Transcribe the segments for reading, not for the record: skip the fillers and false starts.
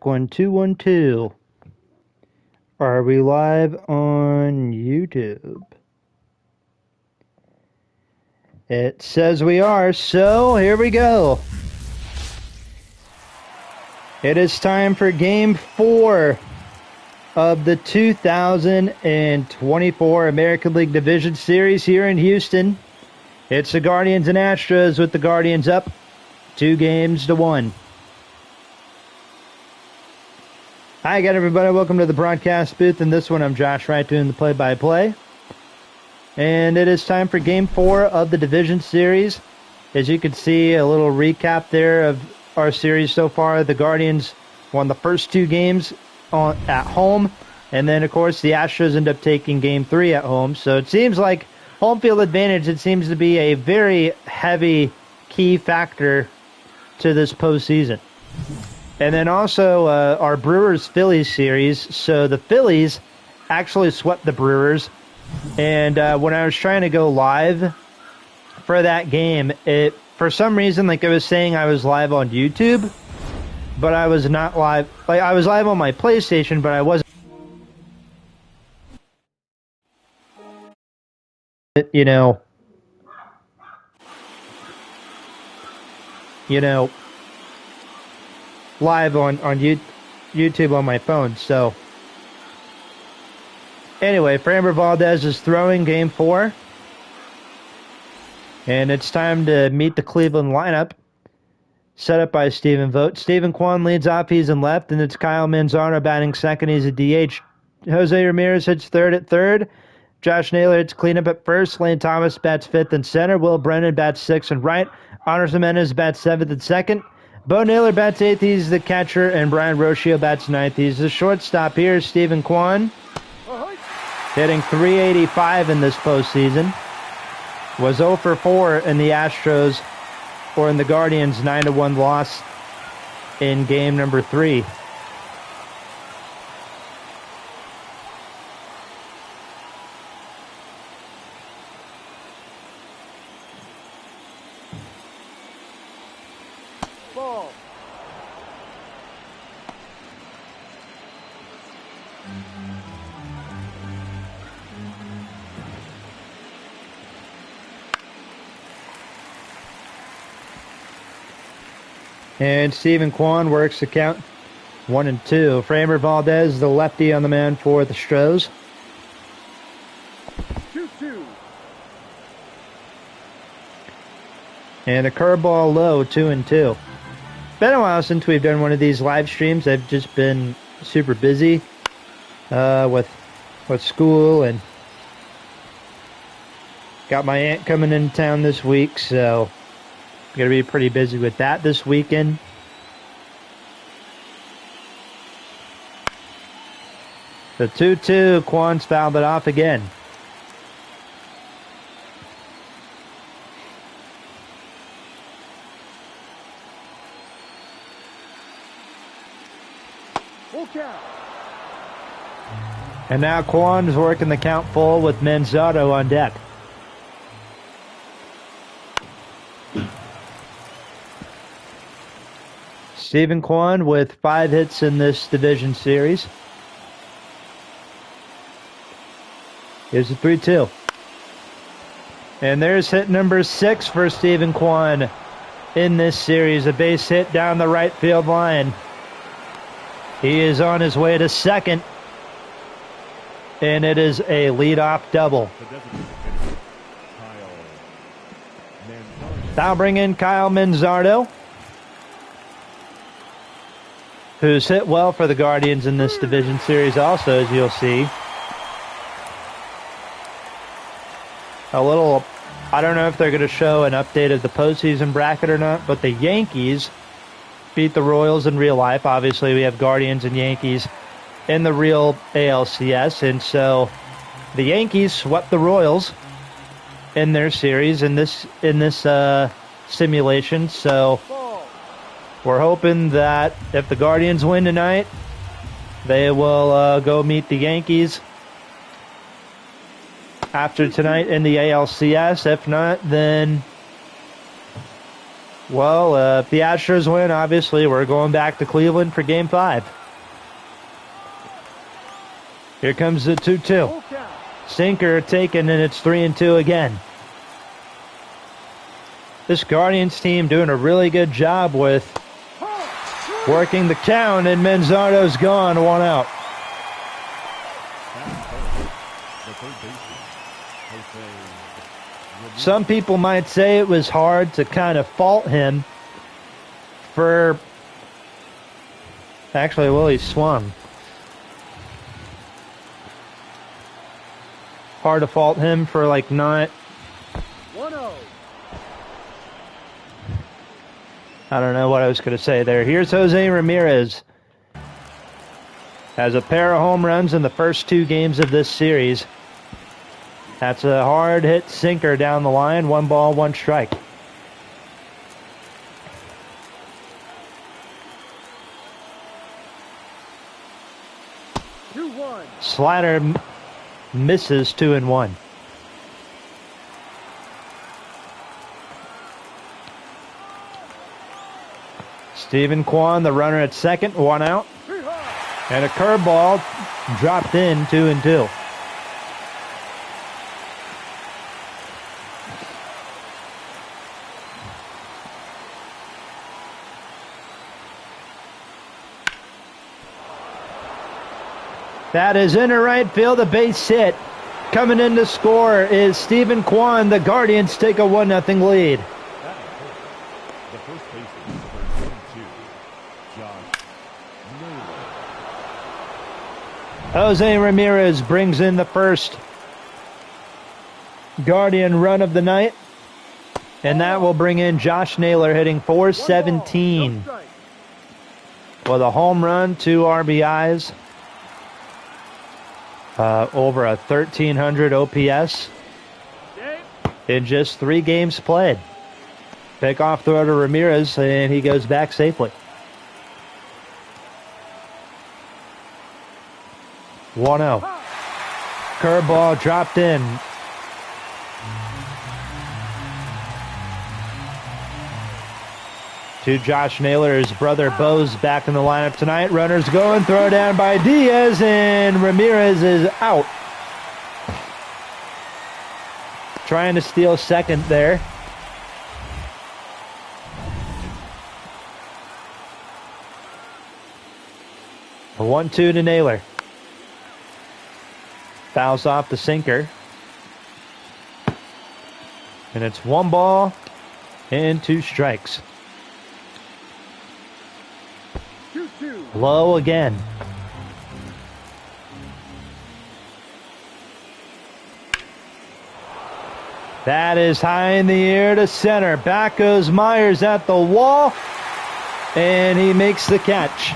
1212. Are we live on YouTube? It says we are, so here we go. It is time for Game 4 of the 2024 American League Division Series here in Houston. It's the Guardians and Astros with the Guardians up 2-1. Hi again, everybody. Welcome to the broadcast booth. In this one, I'm Josh Wright doing the play-by-play. And it is time for Game 4 of the Division Series. As you can see, a little recap there of our series so far. The Guardians won the first 2 games at home. And then, of course, the Astros end up taking Game 3 at home. So it seems like home field advantage, it seems to be a very heavy key factor to this postseason. And then also our Brewers-Phillies series. So the Phillies actually swept the Brewers. And when I was trying to go live for that game, for some reason, like I was saying, I was live on YouTube, but I was not live. Like I was live on my PlayStation, but I wasn't. You know, live on YouTube on my phone. So anyway, Framber Valdez is throwing Game 4. And it's time to meet the Cleveland lineup, set up by Stephen Vogt. Stephen Kwan leads off, he's in left, and it's Kyle Manzano batting second, he's a DH. Jose Ramirez hits third at third. Josh Naylor hits cleanup at first. Lane Thomas bats fifth and center. Will Brennan bats sixth and right. Honors Jimenez bats seventh and second. Bo Naylor bats eighth, he's the catcher, and Brian Rocio bats ninth. He's the shortstop here, Stephen Kwan, hitting .385 in this postseason. Was 0 for 4 in the Astros, or in the Guardians' 9-1 loss in game number 3. Ball. And Stephen Kwan works the count 1-2. Framber Valdez, the lefty on the mound for the Astros. 2-2. And a curveball low, 2-2. Been a while since we've done one of these live streams. I've just been super busy with school, and got my aunt coming into town this week, so going to be pretty busy with that this weekend. The 2-2, Kwan's fouled it off again. Full count. And now Kwan's working the count full with Manzano on deck. Stephen Kwan with 5 hits in this division series. Here's the 3-2. And there's hit number 6 for Stephen Kwan in this series. A base hit down the right field line. He is on his way to second. And it is a leadoff double. Now bring in Kyle Manzano, who's hit well for the Guardians in this division series also, as you'll see. I don't know if they're going to show an update of the postseason bracket or not, but the Yankees beat the Royals in real life. Obviously, we have Guardians and Yankees in the real ALCS, and so the Yankees swept the Royals in their series in this simulation, so we're hoping that if the Guardians win tonight, they will go meet the Yankees after tonight in the ALCS. If not, then Well, if the Astros win, obviously, we're going back to Cleveland for Game 5. Here comes the 2-2. Sinker taken, and it's 3-2 again. This Guardians team doing a really good job with working the count, and Manzardo's gone, 1 out. Some people might say it was hard to kind of fault him for... Actually, well, he swung. Hard to fault him for, like, not... 1-0. I don't know what I was going to say there. Here's Jose Ramirez. Has a pair of home runs in the first 2 games of this series. That's a hard hit sinker down the line. 1 ball, 1 strike. Slider misses 2-1. Stephen Kwan, the runner at second, 1 out. And a curveball dropped in, 2-2. That is into right field, a base hit. Coming in to score is Stephen Kwan. The Guardians take a 1-0 lead. The first baseman, number 22, Jose Ramirez brings in the first Guardian run of the night. And that will bring in Josh Naylor hitting .417 with a home run, 2 RBIs. Over a 1,300 OPS in just 3 games played. Pickoff throw to Ramirez, and he goes back safely. 1-0. Curveball dropped in. To Josh Naylor, his brother Bo's back in the lineup tonight. Runners going, throw down by Diaz, and Ramirez is out. Trying to steal second there. A 1-2 to Naylor. Fouls off the sinker. And it's 1 ball and 2 strikes. Low again. That is high in the air to center. Back goes Myers at the wall, and he makes the catch.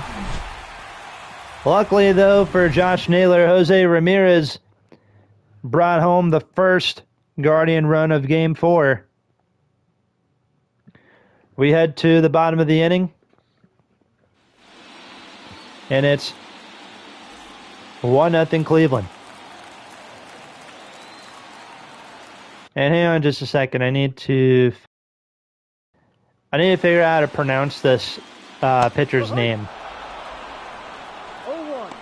Luckily, though, for Josh Naylor, Jose Ramirez brought home the first Guardian run of Game 4. We head to the bottom of the inning. And it's 1-0 Cleveland. And hang on just a second. I need to figure out how to pronounce this pitcher's name. 0-1.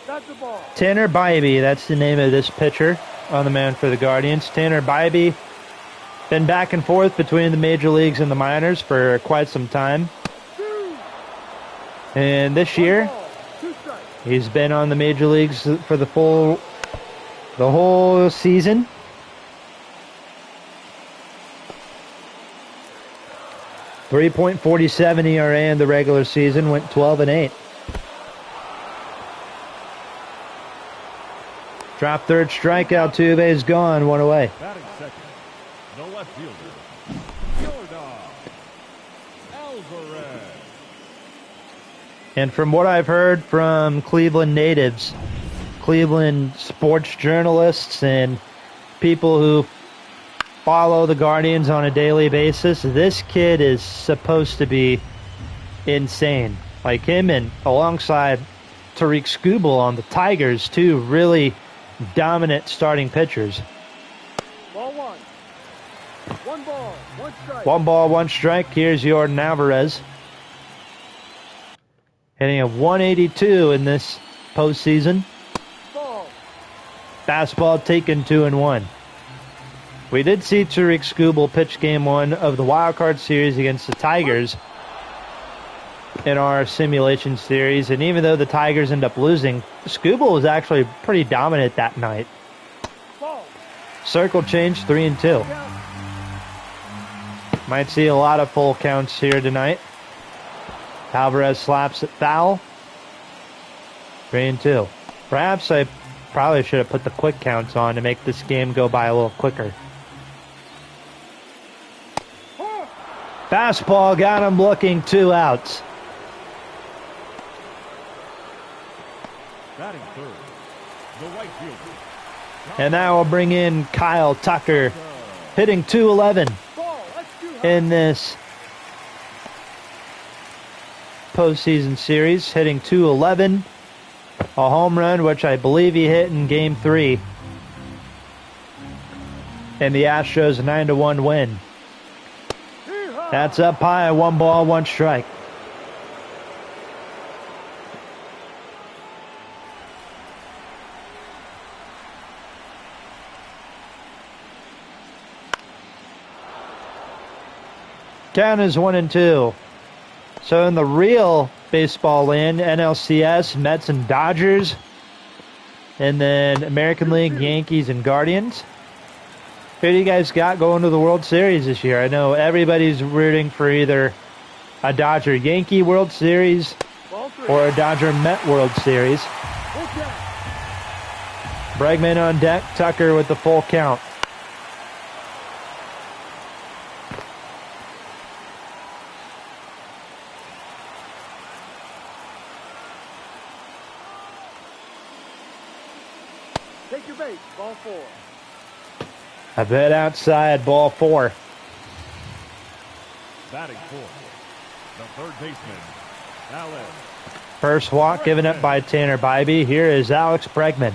That's the ball. Tanner Bybee, that's the name of this pitcher on the mound for the Guardians. Tanner Bybee, been back and forth between the major leagues and the minors for quite some time. And this year, he's been on the major leagues for the whole season. .47 ERA in the regular season, went 12-8. Drop third, strikeout, 2 bases gone, 1 away. Batting second, the left fielder, Alvarez. And from what I've heard from Cleveland natives, Cleveland sports journalists, and people who follow the Guardians on a daily basis, this kid is supposed to be insane. Like him and alongside Tariq Skubal on the Tigers, two really dominant starting pitchers. Ball one. One ball, one strike. One ball, one strike. Here's Jordan Alvarez. Hitting a 182 in this postseason. Ball. Fastball taken 2-1. We did see Tariq Skubal pitch game one of the wild card series against the Tigers in our simulation series, and even though the Tigers end up losing, Skubal was actually pretty dominant that night. Ball. Circle change, 3-2. Might see a lot of full counts here tonight. Alvarez slaps it foul. 3-2. Perhaps I probably should have put the quick counts on to make this game go by a little quicker. Fastball got him looking, 2 outs. Batting third. The right fielder. And that will bring in Kyle Tucker, hitting 211 Ball. That's too high. in this postseason series, hitting 211. A home run, which I believe he hit in Game 3. And the Astros 9-1 win. That's up high, 1 ball, 1 strike. Count is 1-2. So in the real baseball land, NLCS, Mets and Dodgers, and then American League, Yankees and Guardians. Who do you guys got going to the World Series this year? I know everybody's rooting for either a Dodger-Yankee World Series or a Dodger-Met World Series. Bregman on deck, Tucker with the full count. Take your base. Ball 4. A bit outside, ball 4. Batting fourth. The third baseman. Alex. First walk given up by Tanner Bybee. Here is Alex Bregman.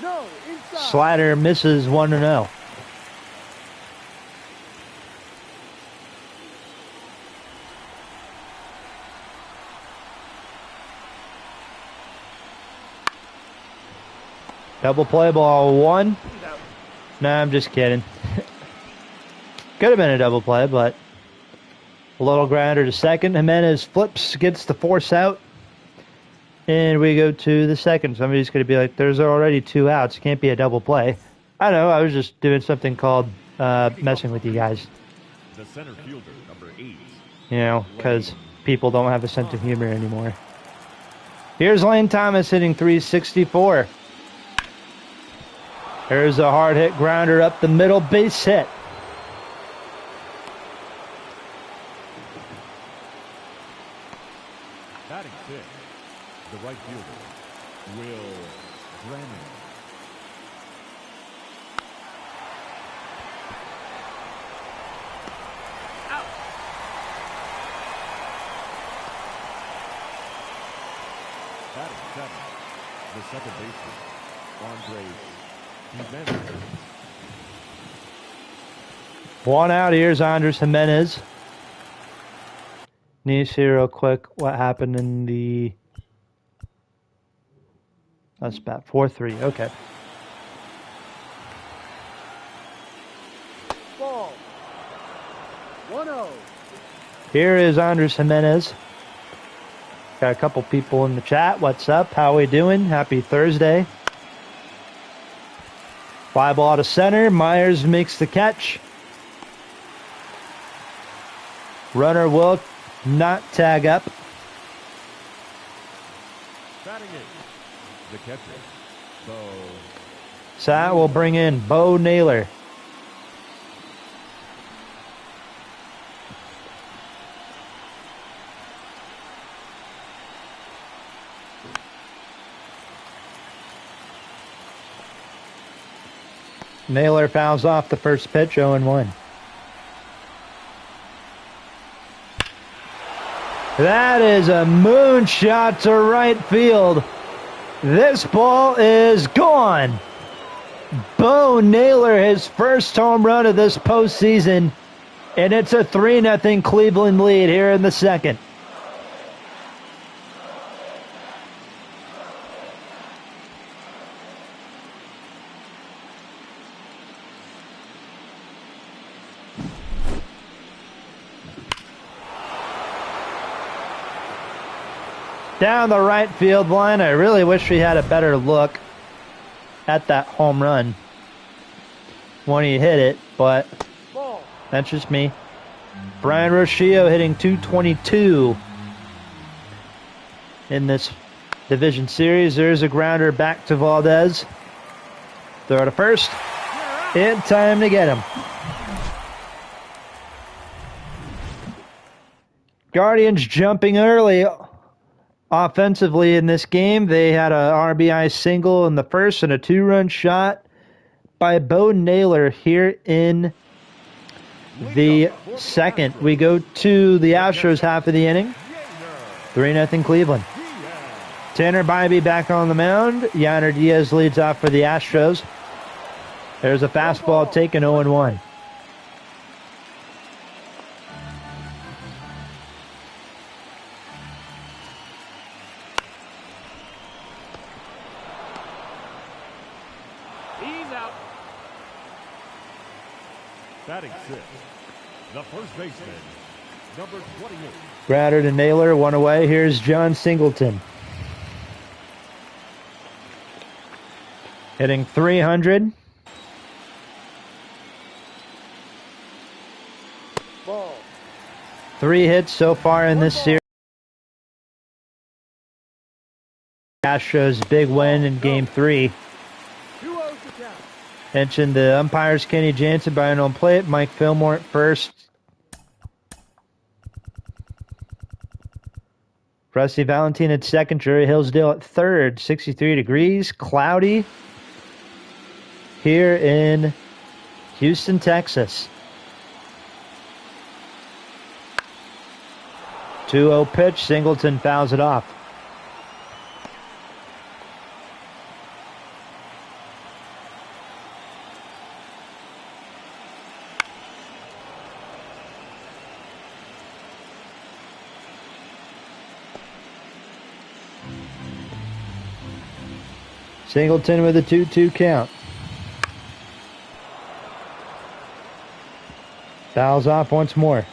No. Inside. Slider misses 1-0. Double play, ball 1. No, I'm just kidding. Could have been a double play, but a little grounder to second. Jimenez flips, gets the force out, and we go to the second. Somebody's going to be like, there's already 2 outs. It can't be a double play. I know, I was just doing something called messing with you guys. The center fielder, number 8. You know, because people don't have a sense of humor anymore. Here's Lane Thomas hitting 364. There's a hard hit grounder up the middle, base hit. Batting fifth. The right fielder. Will Brennan. Out. Batting seventh. The second baseman. Andre. One out. Here's Andres Jimenez. Need to see real quick what happened in the... That's about 4-3. Okay. Ball. 1-0. Here is Andres Jimenez. Got a couple people in the chat. What's up? How we doing? Happy Thursday. Fly ball to center. Myers makes the catch. Runner will not tag up. Batting eighth. The catcher. Bo. So that will bring in Bo Naylor. Naylor fouls off the first pitch, 0-1. That is a moonshot to right field. This ball is gone. Bo Naylor, his first home run of this postseason, and it's a 3-0 Cleveland lead here in the second. Down the right field line. I really wish we had a better look at that home run when he hit it, but that's just me. Brian Rocio hitting .222 in this division series. There's a grounder back to Valdez. Throw to first. In time to get him. Guardians jumping early offensively in this game. They had a RBI single in the first and a 2-run shot by Bo Naylor here in the second. We go to the Astros half of the inning. 3-0 Cleveland. Tanner Bybee back on the mound. Yainer Diaz leads off for the Astros. There's a fastball taken 0-1. Batting sixth, the first baseman, number 28. Grounder to Naylor, one away. Here's John Singleton. Hitting .300. Ball. 3 hits so far in this series. Astros big win in Game 3. Mentioned the umpires Kenny Jansen behind on plate, Mike Fillmore at first. Rusty Valentine at second, Jerry Hillsdale at third. 63 degrees, cloudy here in Houston, Texas. 2-0 pitch, Singleton fouls it off. Singleton with a 2-2 count. Fouls off once more.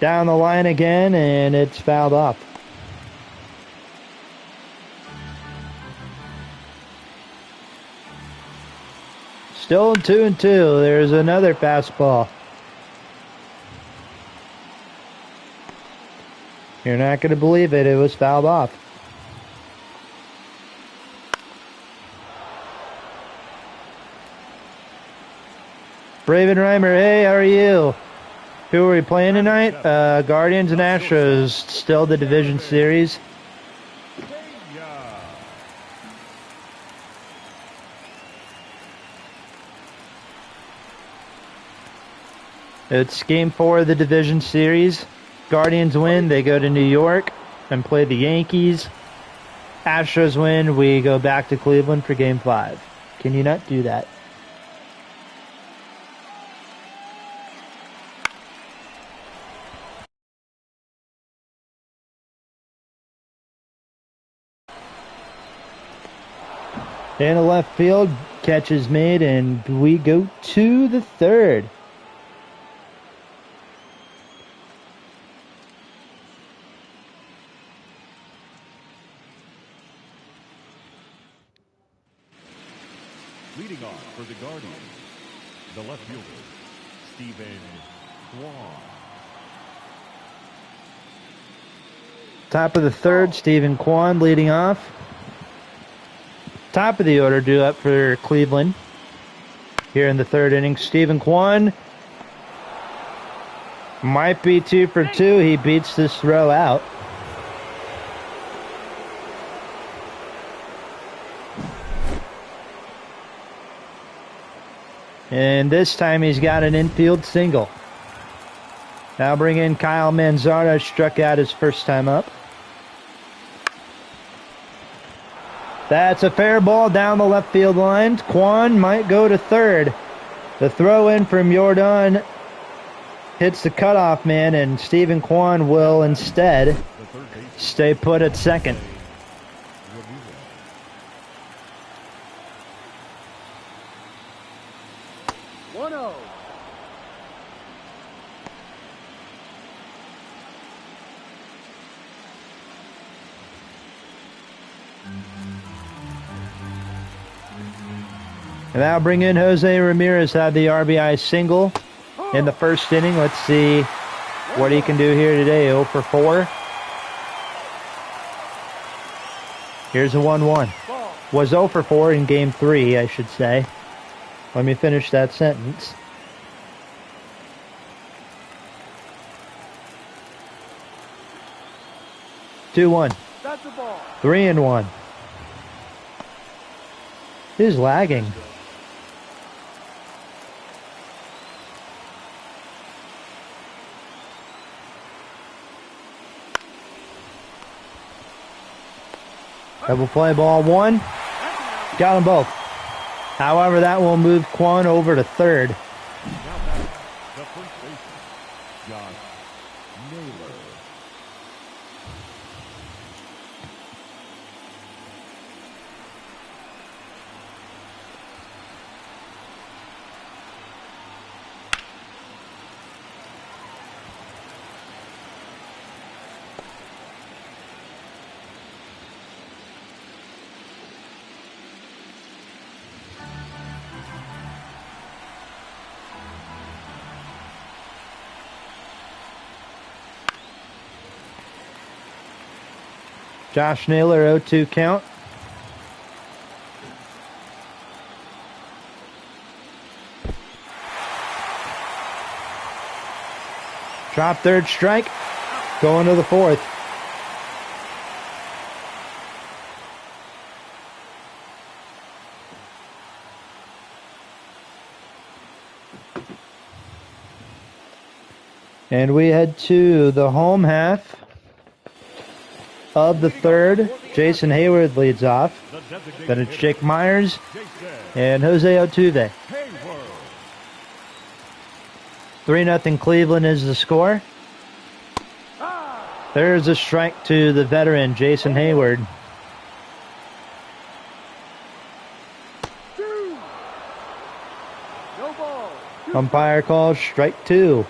Down the line again, and it's fouled off. Still 2-2. There's another fastball. You're not going to believe it. It was fouled off. Braven Reimer, hey, how are you? Who are we playing tonight? Guardians and Astros. Still the division series. It's Game 4 of the division series. Guardians win, they go to New York and play the Yankees. Astros win, we go back to Cleveland for Game 5. Can you not do that? In the left field, catch is made, and we go to the third. Leading off for the Guardians, the left fielder, Stephen Kwan. Top of the third, Stephen Kwan leading off. Top of the order due up for Cleveland here in the third inning. Stephen Kwan might be 2 for 2. He beats this throw out. And this time he's got an infield single. Now bring in Kyle Manzardo, struck out his first time up. That's a fair ball down the left field line. Kwan might go to third. The throw in from Jordan hits the cutoff man, and Stephen Kwan will instead stay put at second. And now bring in Jose Ramirez, had the RBI single in the first inning. Let's see what he can do here today. 0 for 4. Here's a 1-1. Was 0 for 4 in game 3, I should say. Let me finish that sentence. Two, 1. 3-1. He's lagging. Double play, ball 1. Got them both. However, that will move Kwan over to third. Now back, the first baseman, Josh Naylor. Josh Naylor, 0-2 count. Drop third strike. Going to the fourth. And we head to the home half of the third. Jason Hayward leads off. Then it's Jake Myers and Jose Altuve. 3-0 Cleveland is the score. There's a strike to the veteran, Jason Hayward. Umpire calls strike 2.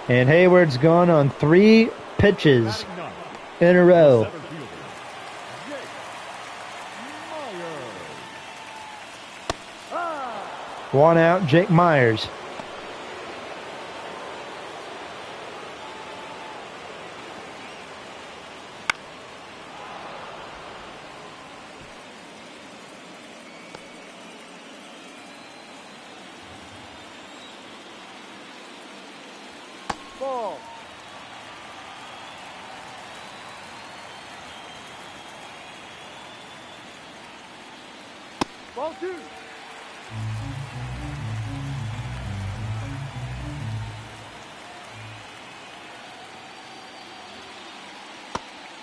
And Hayward's gone on 3 pitches in a row. One out, Jake Myers. Ball 2.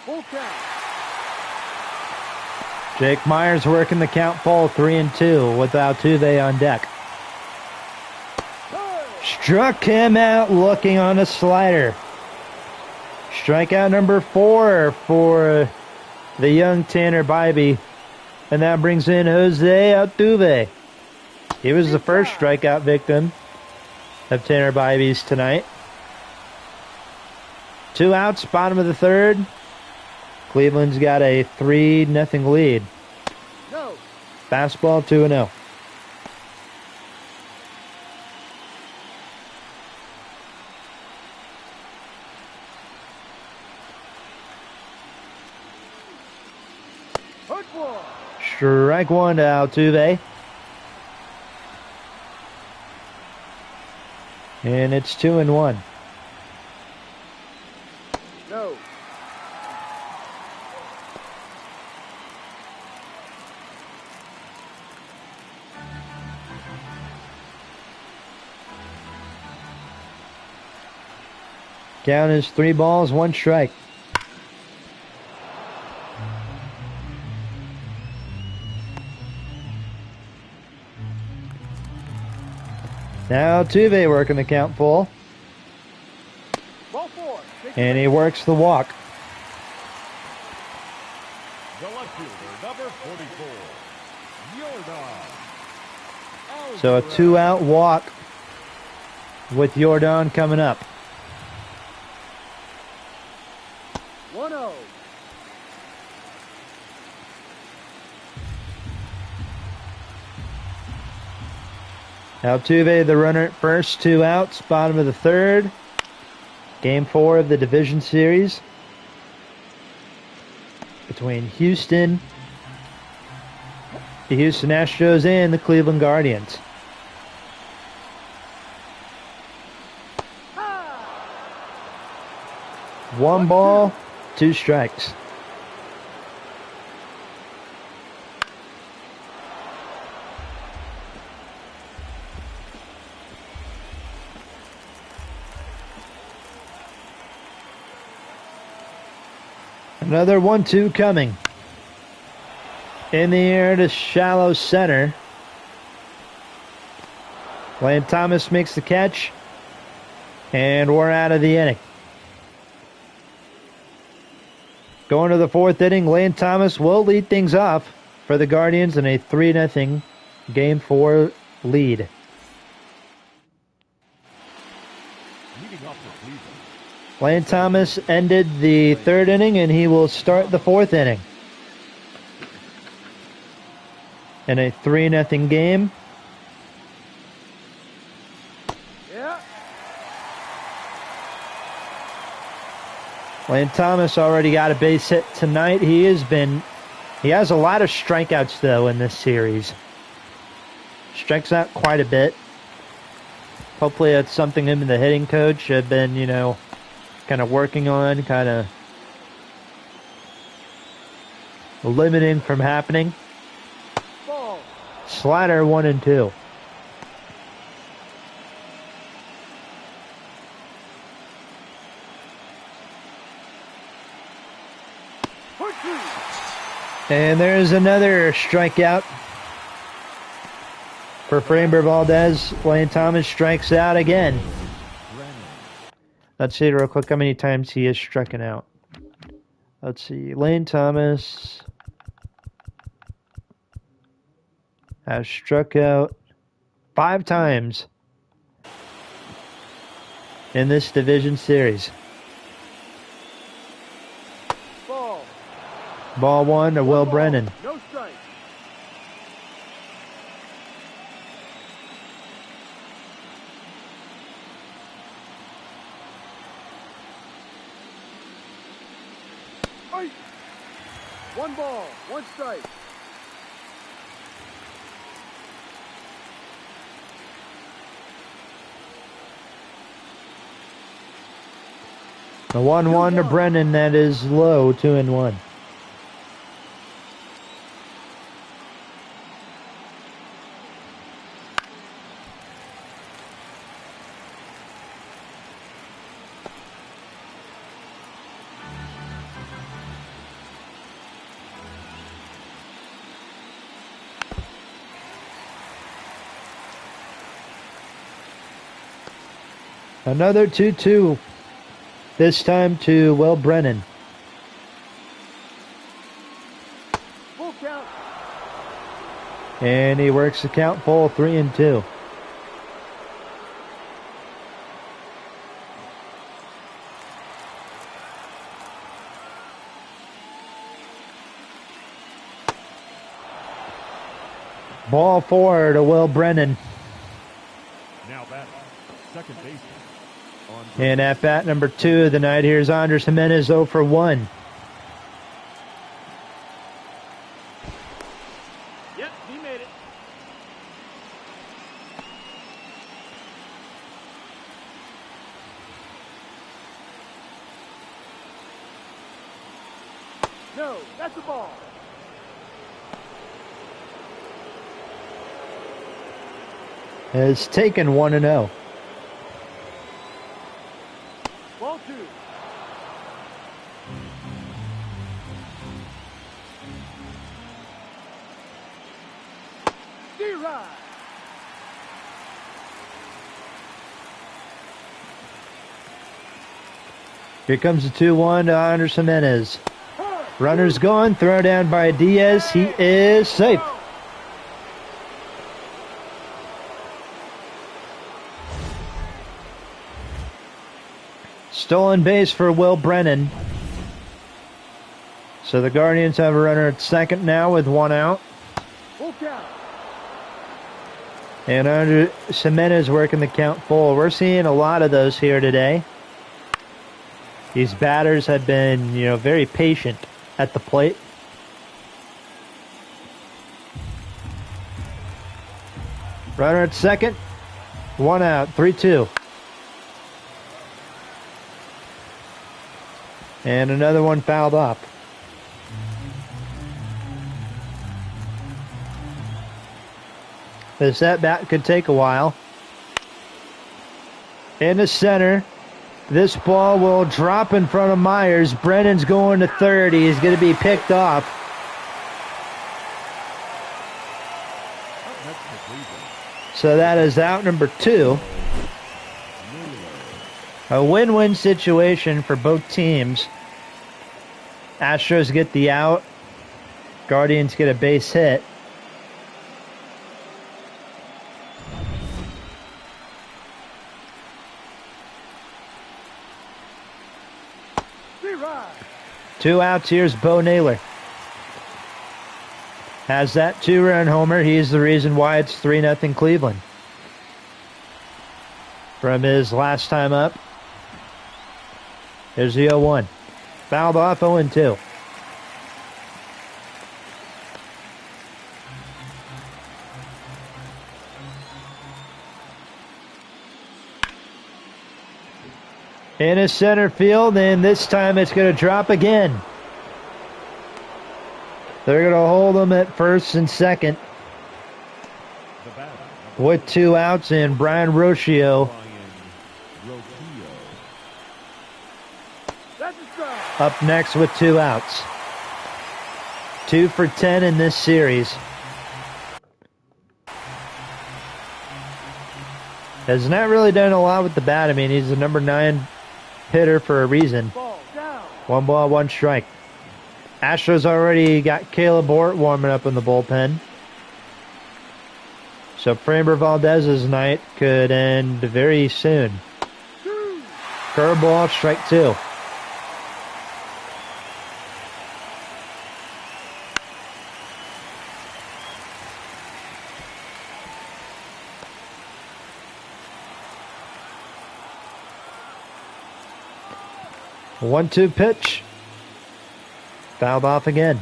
Full count. Jake Myers working the count full, 3-2 with Altuve on deck. Struck him out looking on a slider. Strikeout number 4 for the young Tanner Bybee. And that brings in Jose Altuve. He was the first strikeout victim of Tanner Bybee's tonight. 2 outs, bottom of the third. Cleveland's got a 3-0 lead. No. Fastball 2-0. Strike 1 to Altuve. And it's 2-1. No. Count is 3 balls, 1 strike. Now Tuve working the count full. Ball 4. And he works the walk. The left fielder, number 44, Jordan. So a 2-out walk with Jordan coming up. 1-0. Altuve, the runner at first, 2 outs, bottom of the 3rd. Game 4 of the division series between Houston, the Houston Astros, and the Cleveland Guardians. One ball, 2 strikes. Another 1-2 coming. In the air to shallow center. Lane Thomas makes the catch. And we're out of the inning. Going to the 4th inning, Lane Thomas will lead things off for the Guardians in a 3-0 Game 4 lead. Leading off for Cleveland, Lane Thomas ended the 3rd inning, and he will start the 4th inning. In a 3-0 game. Yeah. Lane Thomas already got a base hit tonight. He has a lot of strikeouts, though, in this series. Strikes out quite a bit. Hopefully that's something him and the hitting coach have been, kind of working on, kind of limiting from happening. Ball. Slider 1-2. And there's another strikeout for Framber Valdez. Lane Thomas strikes out again. Let's see real quick how many times he has stricken out. Let's see. Lane Thomas has struck out 5 times in this division series. Ball 1 to Will Brennan. No strike. Right. 1 ball, 1 strike. The 1-1 to Brennan, that is low, 2-1. Another 2-2. This time to Will Brennan. Full count. And he works the count full, 3-2. Ball 4 to Will Brennan. now batting, second baseman. And at bat number 2 of the night, here's Andres Jimenez 0 for 1. Yep, he made it. No, that's a ball. Has taken 1-0. Ball 2. D-Ride. Here comes the 2-1 to Anderson Jimenez. Runner's going, throw down by Diaz. He is safe. Stolen base for Will Brennan. So the Guardians have a runner at second now with 1 out. Full count. And Anderson Jimenez working the count full. We're seeing a lot of those here today. These batters have been, very patient at the plate. Runner at second. 1 out. 3-2. And another one fouled off. This at-bat could take a while. In the center. This ball will drop in front of Myers. Brennan's going to third. He's going to be picked off. So that is out number 2. A win-win situation for both teams. Astros get the out. Guardians get a base hit. D-Ride. 2 outs. Here's Bo Naylor. Has that 2-run homer. He's the reason why it's 3-0 Cleveland. From his last time up. Here's the 0-1. Fouled off, 0-2. In his center field, and this time it's going to drop again. They're going to hold him at first and second. With 2 outs, and Brian Rocio up next with 2 outs. 2 for 10 in this series. Has not really done a lot with the bat. I mean, he's the number 9 hitter for a reason. 1 ball, 1 strike. Astros already got Caleb Ort warming up in the bullpen. So Framber Valdez's night could end very soon. Curveball, strike 2. A 1-2 pitch. Fouled off again.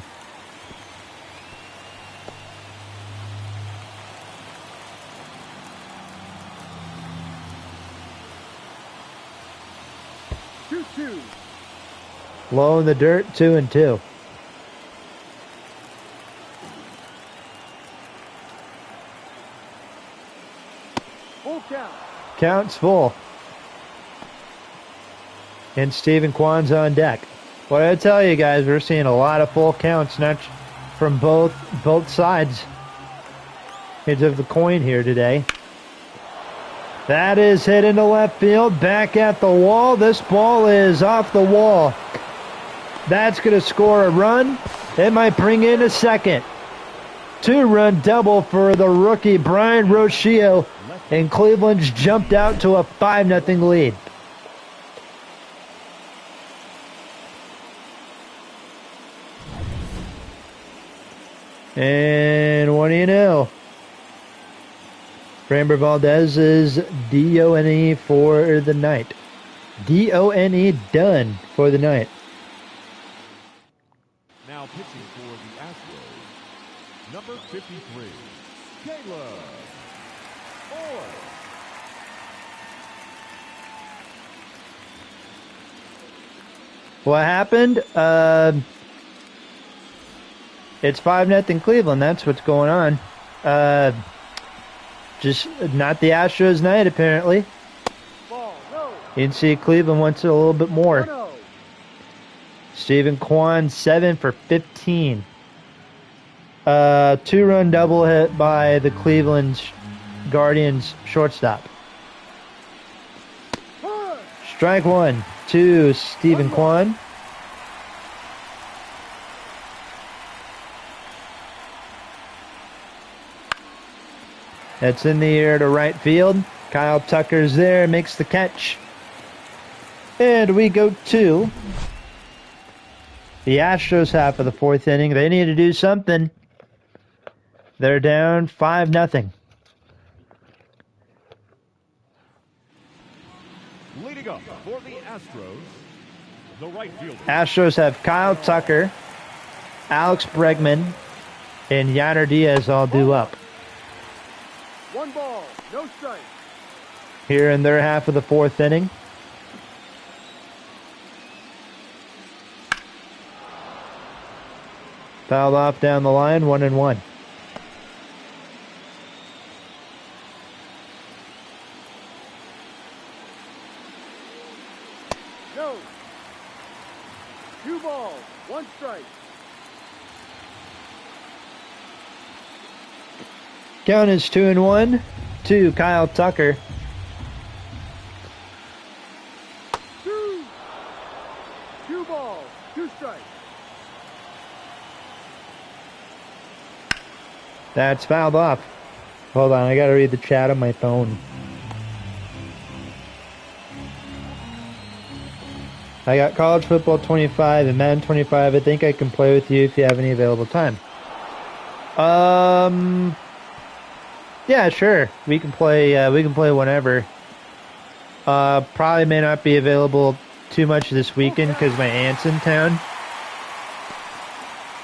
Low in the dirt, 2-2. Full count. Counts full. And Stephen Kwan's on deck. What I tell you guys, we're seeing a lot of full counts, not from both sides of the coin here today. That is hit into left field, back at the wall. This ball is off the wall. That's going to score a run. It might bring in a second. 2-run double for the rookie Brian Rocio, and Cleveland's jumped out to a 5-0 lead. And what do you know? Framber Valdez is D-O-N-E for the night. D-O-N-E done for the night. Now pitching for the Astros, number 53, Caleb Ort. What happened? It's 5-0 Cleveland. That's what's going on. Just not the Astros night, apparently. Ball, no. You can see Cleveland wants it a little bit more. 1-0. Stephen Kwan, 7 for 15. 2-run double hit by the Cleveland Guardians shortstop. Push. Strike 1 to Stephen Kwan. That's in the air to right field. Kyle Tucker's there, makes the catch. And we go to the Astros half of the 4th inning. They need to do something. They're down 5-0. Leading up for the Astros, the right fielder. Astros have Kyle Tucker, Alex Bregman, and Yainer Diaz all due up. 1 ball, no strike. Here in their half of the 4th inning. Fouled off down the line, 1-1. No. 2 balls, 1 strike. Count is 2-1 to Kyle Tucker. 2 balls, 2 strikes. That's fouled off. Hold on, I gotta read the chat on my phone. I got College Football 25 and Madden 25. I think I can play with you if you have any available time. Yeah, sure. We can play whenever. Probably may not be available too much this weekend because my aunt's in town.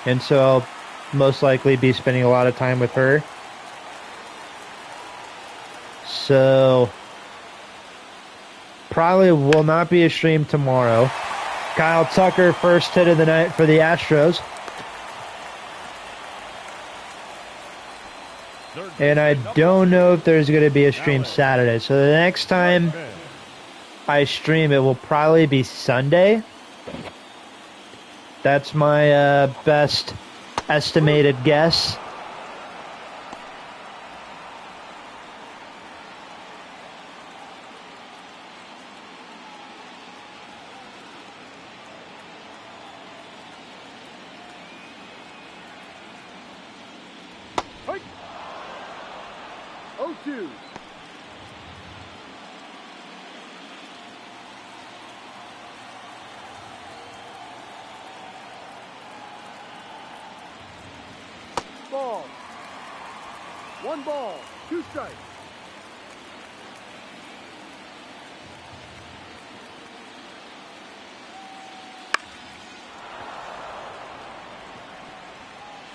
And so I'll most likely be spending a lot of time with her. So probably will not be a stream tomorrow. Kyle Tucker, first hit of the night for the Astros. And I don't know if there's going to be a stream Saturday. So the next time I stream, it will probably be Sunday. That's my best estimated guess. Hey. 0-2. Ball. 1 ball, 2 strikes.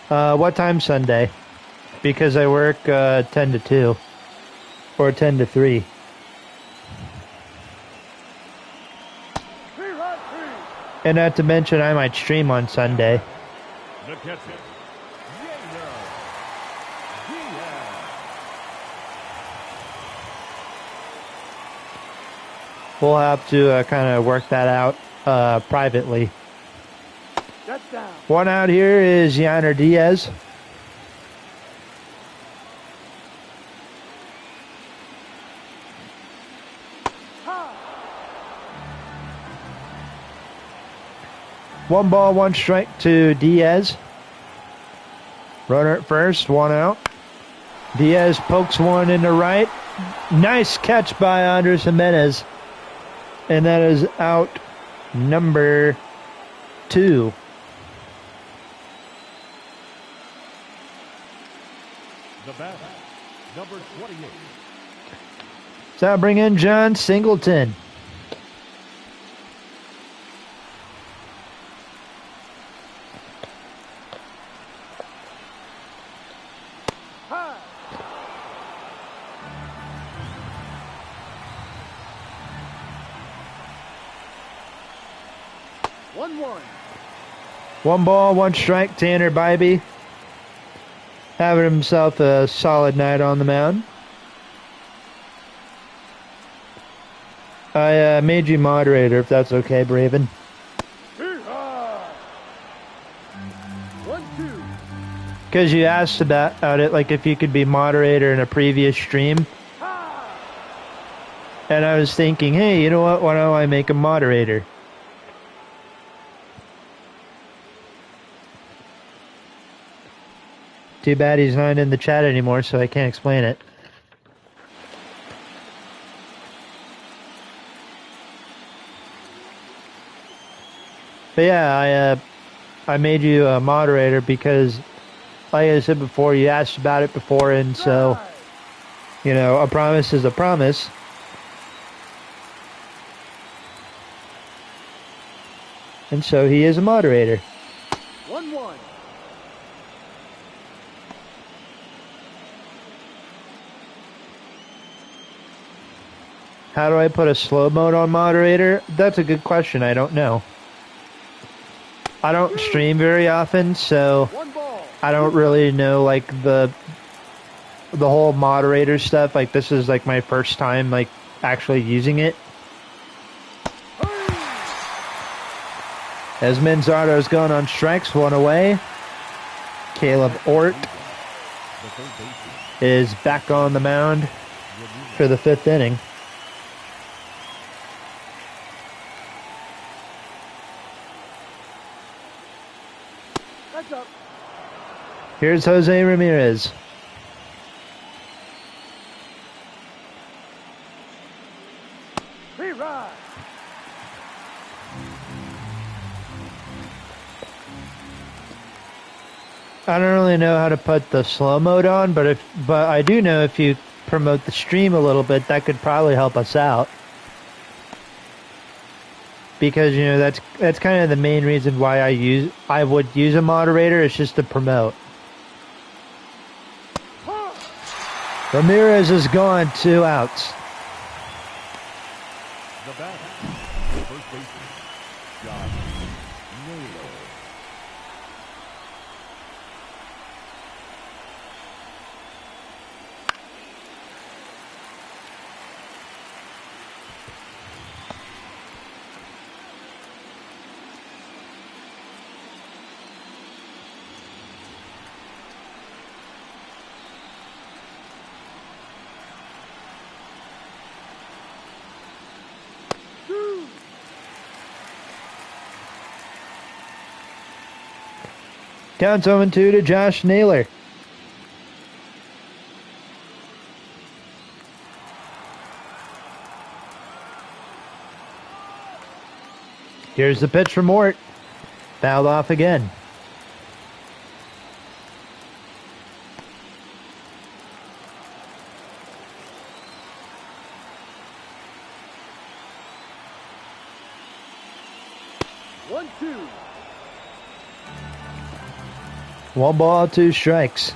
What time Sunday? Because I work 10 to 2 or 10 to 3. 3-3. And not to mention I might stream on Sunday. The catcher, Yainer Diaz. We'll have to kind of work that out privately. That's down. One out here is Yainer Diaz. Ha. 1 ball, 1 strike to Diaz. Runner at first, 1 out. Diaz pokes one in the right. Nice catch by Andres Jimenez. And that is out number 2. The batter, number 28. So I'll bring in John Singleton. Ha. 1-1. 1 ball, 1 strike, Tanner Bybee. Having himself a solid night on the mound. I I made you moderator, if that's okay, Braven. Hee-haw! 1-2. Because you asked about it, like if you could be moderator in a previous stream. Ha! And I was thinking, hey, you know what? Why don't I make a moderator? Too bad he's not in the chat anymore, so I can't explain it. But yeah, I made you a moderator because, like I said before, you asked about it before, and so, you know, a promise is a promise. And so he is a moderator. 1-1. How do I put a slow mode on moderator? That's a good question. I don't know. I don't stream very often, so 1 ball. I don't really know like the whole moderator stuff. Like this is like my first time like actually using it. As Manzardo's going on strikes, 1 away. Caleb Ort is back on the mound for the 5th inning. That's up. Here's Jose Ramirez. Hee-haw! I don't really know how to put the slow mode on, but I do know if you promote the stream a little bit, that could probably help us out. Because you know that's kind of the main reason why I would use a moderator. It's just to promote. Ramirez is gone, 2 outs. The batter, first baseman, Josh Naylor. Counts 0-2 to Josh Naylor. Here's the pitch from Mort. Fouled off again. One, two. 1 ball, 2 strikes.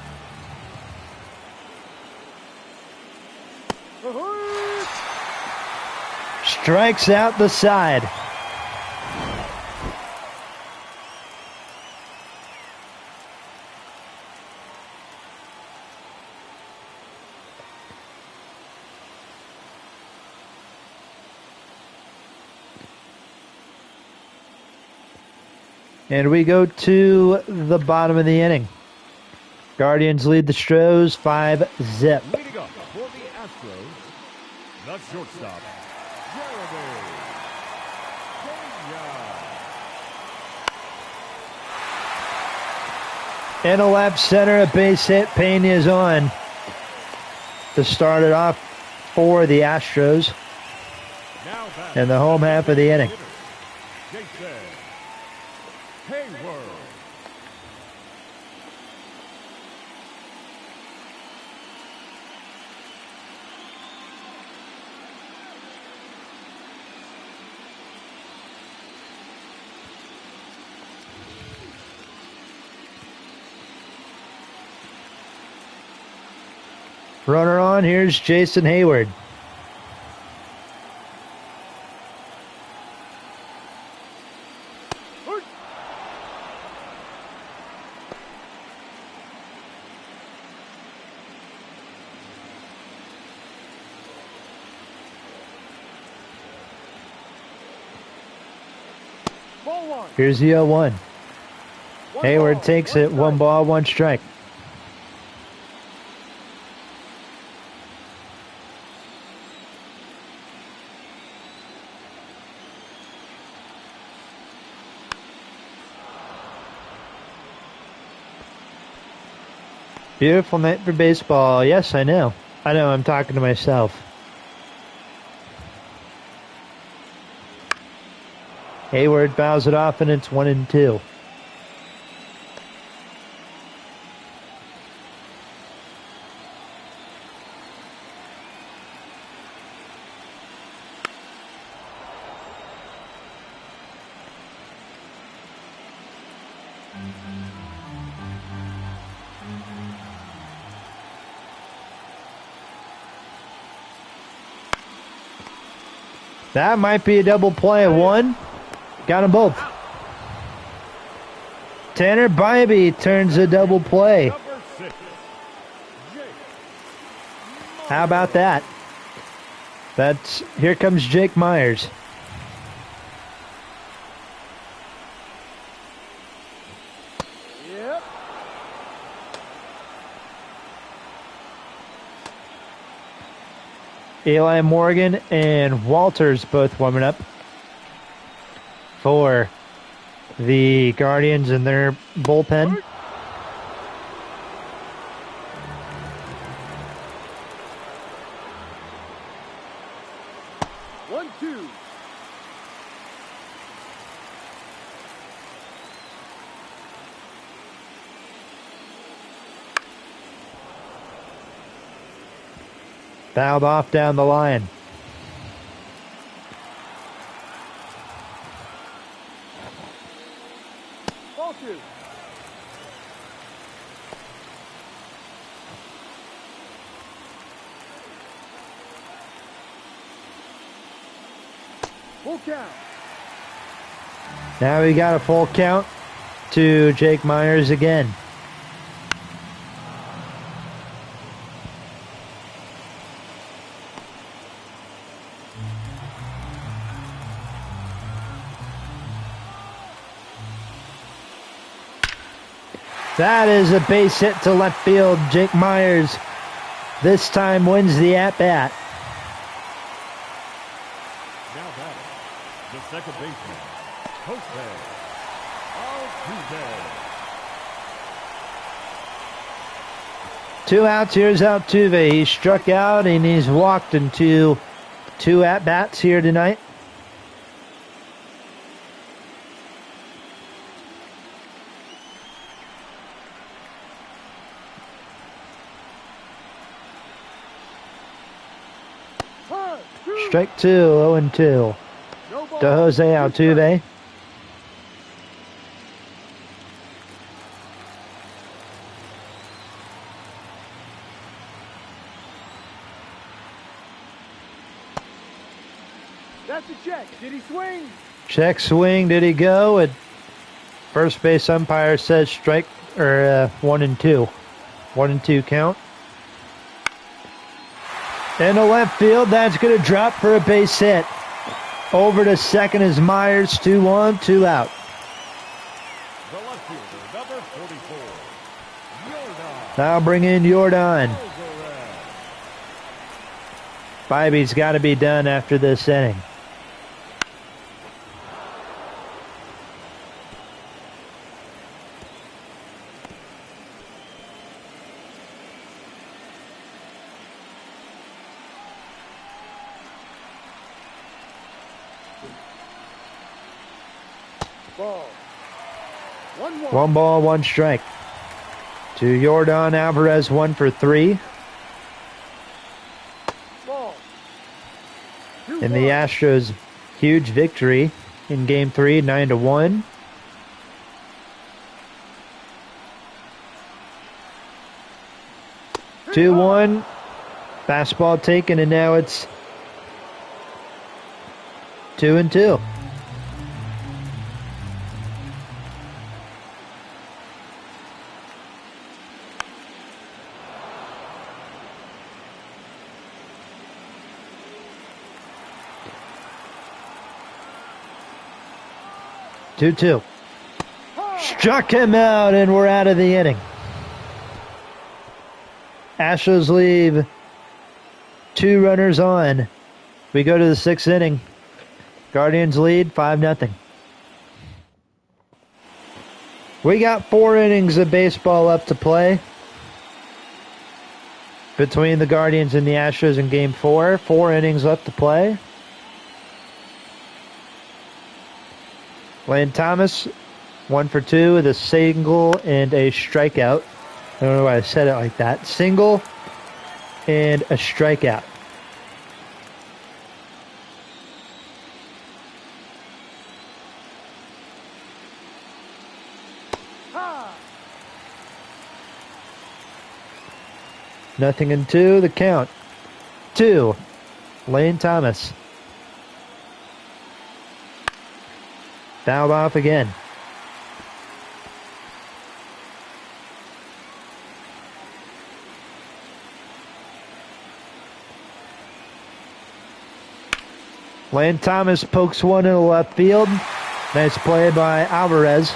Strikes out the side. And we go to the bottom of the inning. Guardians lead the Astros 5-0. Leading up for the Astros, the shortstop, Jeremy Pena. In a left center, a base hit. Pena is on to start it off for the Astros in the home half of the inning. Runner on, here's Jason Hayward. Ball one. Here's the 0-1. One Hayward ball, takes one it. 1 strike. ball, 1 strike. Beautiful night for baseball. Yes, I know. I know, I'm talking to myself. Hayward fouls it off, and it's 1-2. That might be a double play. 1. Got them both. Tanner Bybee turns a double play. Number 6, Jake. How about that? Here comes Jake Myers. Yep. Eli Morgan and Walters both warming up for the Guardians in their bullpen. One, two. Fouled off down the line. Ball two. Full count. Now we got a full count to Jake Myers again. That is a base hit to left field. Jake Myers this time wins the at-bat. Now batting, the second baseman, Jose Altuve. 2 outs. Here's Altuve. He struck out and he's walked into 2 at-bats here tonight. One, two. Strike 2, 0-2 No ball. to Jose Altuve. That's a check. Did he swing? Check swing. Did he go? And first base umpire says strike 1-2. 1-2 count. In the left field, that's going to drop for a base hit. Over to second is Myers. 2-1, 2 out. The left fielder, number 44, Yordan Now bring in Jordan. Alvarez. Bybee's got to be done after this inning. Ball. 1-1. 1 ball, 1 strike. To Jordan Alvarez, 1 for 3. Ball. In the Astros' huge victory in Game 3, 9-1. Two one, fastball taken, and now it's 2-2. 2-2. Struck him out, and we're out of the inning. Astros leave 2 runners on. We go to the 6th inning. Guardians lead 5-0. We got 4 innings of baseball left to play between the Guardians and the Astros in Game 4. 4 innings left to play. Lane Thomas, 1 for 2 with a single and a strikeout. I don't know why I said it like that. Single and a strikeout. Nothing in 2, the count. 2, Lane Thomas. Fouled off again. Lane Thomas pokes one in the left field. Nice play by Alvarez.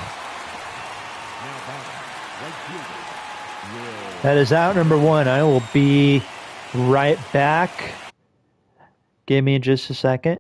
That is out number 1. I will be right back. Give me just a second.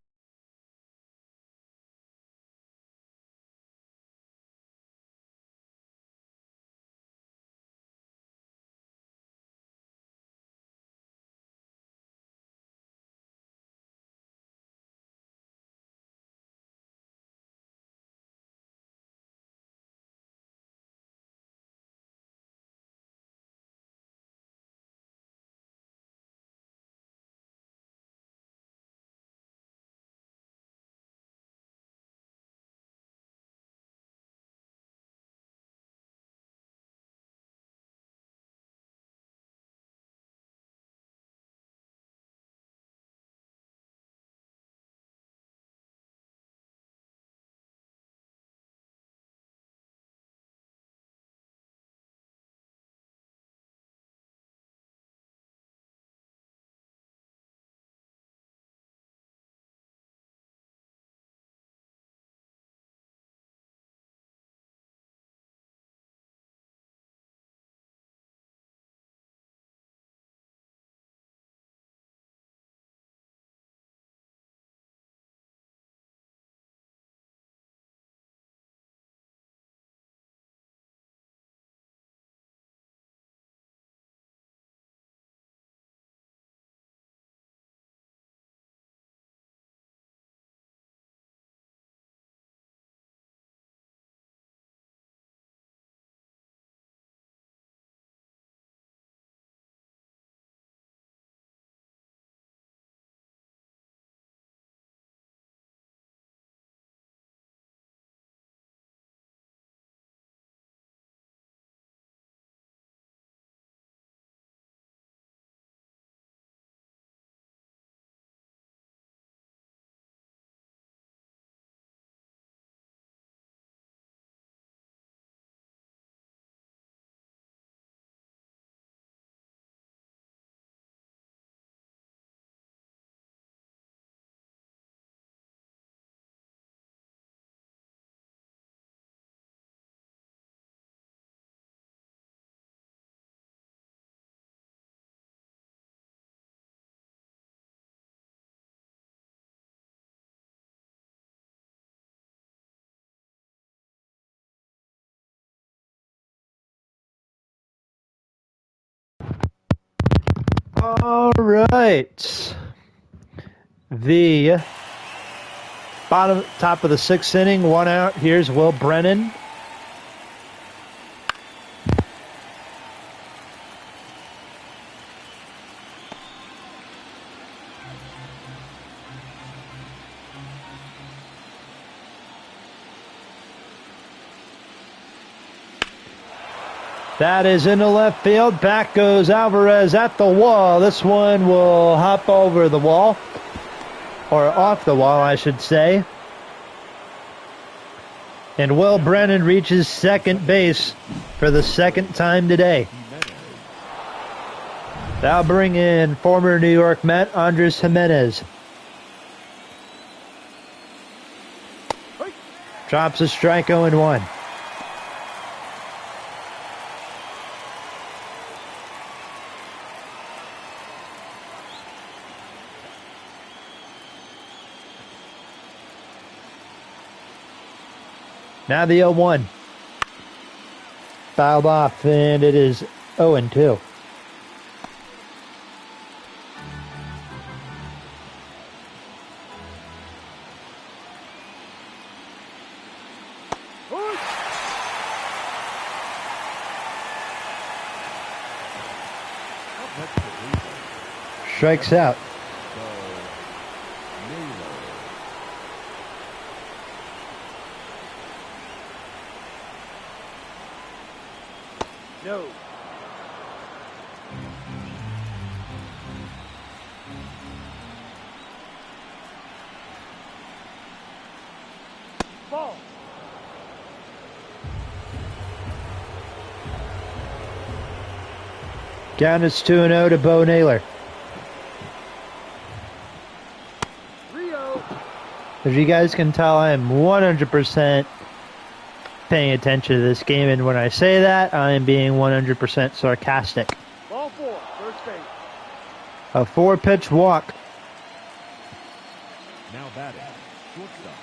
All right. The top of the 6th inning, 1 out. Here's Will Brennan. That is in the left field. Back goes Alvarez at the wall. This one will hop over the wall. Or off the wall, I should say. And Will Brennan reaches second base for the 2nd time today. That'll bring in former New York Met, Andres Jimenez. Drops a strike 0-1. Now the 0-1. Fouled off, and it is 0-2. Strikes out. No. Ball. Count is 2-0 to Bo Naylor. Rio. As you guys can tell, I am 100% paying attention to this game, and when I say that, I am being 100% sarcastic. Ball 4. First base. A 4-pitch walk. Now batting, shortstop,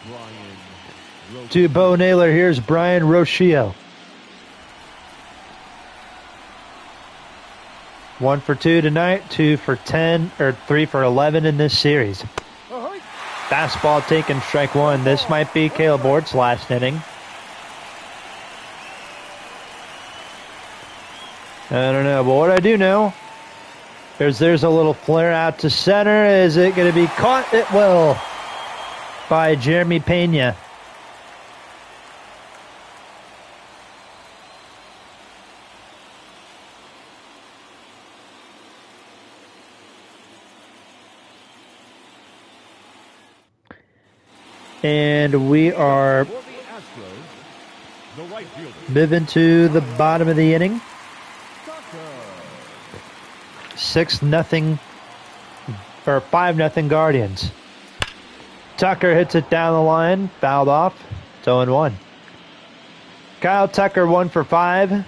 Brian To Bo Naylor, here's Brian Rocio. 1 for 2 tonight, 2 for 10, or 3 for 11 in this series. Ahoy. Fastball taken, strike 1. This might be Caleb Bort's last inning. I don't know, but what I do know is there's a little flare out to center. Is it going to be caught? It will, by Jeremy Pena. And we are for the Astros, the right fielder, moving to the bottom of the inning. Tucker. 6-0 or 5-0 Guardians. Tucker hits it down the line, fouled off. It's 0-1. Kyle Tucker 1 for 5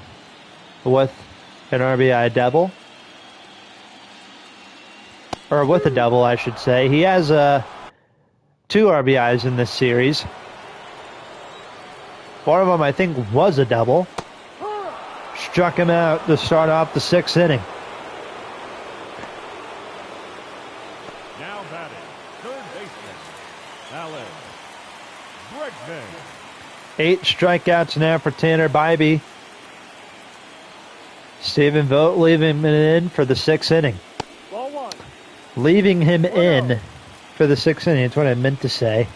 with an RBI double. Or with a double, I should say. He has 2 RBIs in this series. One of them, I think, was a double. Struck him out to start off the 6th inning. Now batting, third baseman, ALDS Game. 8 strikeouts now for Tanner Bybee. Stephen Vogt leaving him in for the 6th inning. Ball 1. Leaving him in for the 6th inning. That's what I meant to say.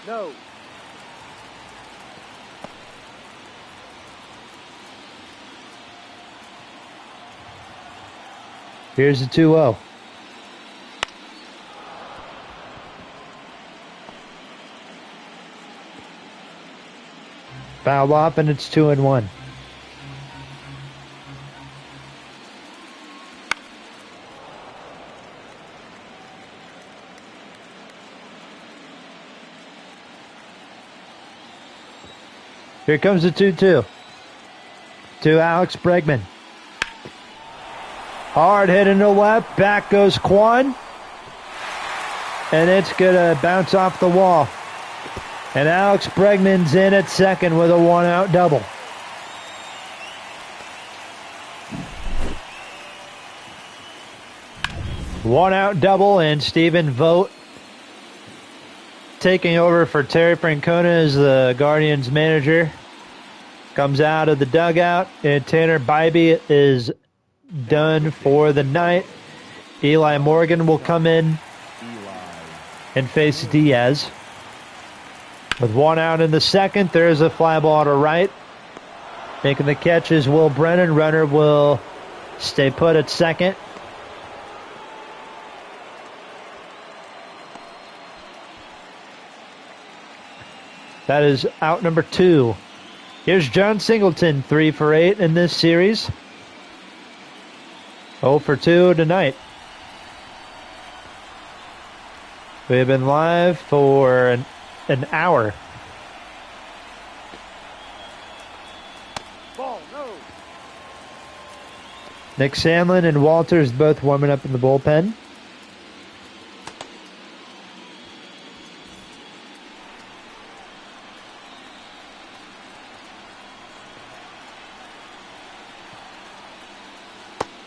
No. Here's the 2-0. Fouled off, and it's 2-1. Here comes the 2-2 to Alex Bregman. Hard hit in the left, back goes Quan, and it's going to bounce off the wall. And Alex Bregman's in at second with a 1-out double. One-out double, and Stephen Vogt taking over for Terry Francona as the Guardians manager. Comes out of the dugout, and Tanner Bybee is done for the night. Eli Morgan will come in and face Diaz. With 1 out in the 2nd, there's a fly ball to right. Making the catch is Will Brennan. Runner will stay put at second. That is out number 2. Here's John Singleton, 3 for 8 in this series. 0 for 2 tonight. We have been live for an hour. Ball, no. Nick Sandlin and Walters both warming up in the bullpen.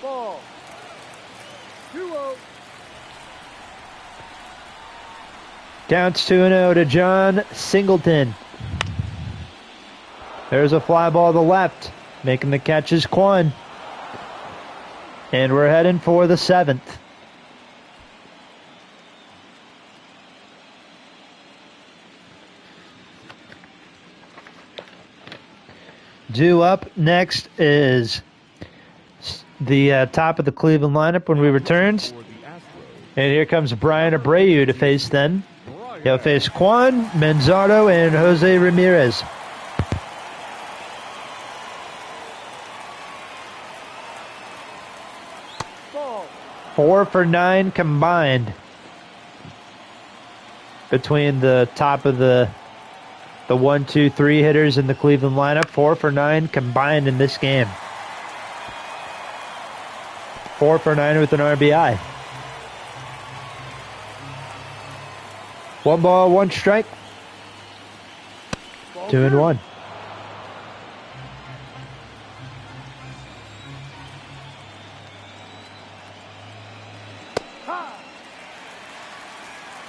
Ball. 2-0. Counts 2-0 to John Singleton. There's a fly ball to the left. Making the catch is Quan. And we're heading for the 7th. Due up next is the top of the Cleveland lineup when we return. For the Astros, And here comes Brian Abreu to face them. He'll face Quan, Manzardo, and Jose Ramirez. Ball. 4 for 9 combined between the top of the 1, 2, 3 hitters in the Cleveland lineup. 4 for 9 combined in this game. 4 for 9 with an RBI. 1 ball, 1 strike. Ball 2 and 2. 1. Ha.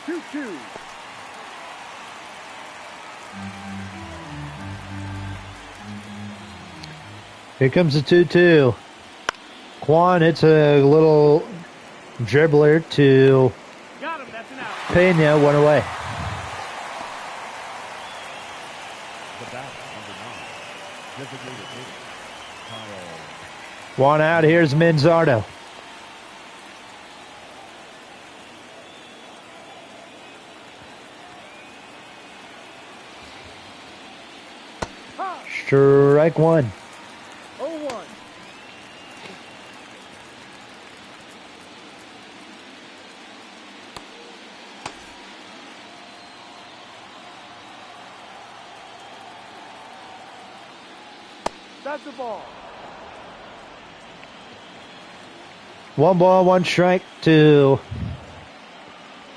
2-2. Here comes the 2-2. Quan hits a little dribbler to Got him. That's an out. Pena, 1 away. the batter, number 9, designated hitter, Kyle. 1 out. Here's Manzardo. Ha. Strike 1. 0-1. That's the ball. 1 ball, 1 strike to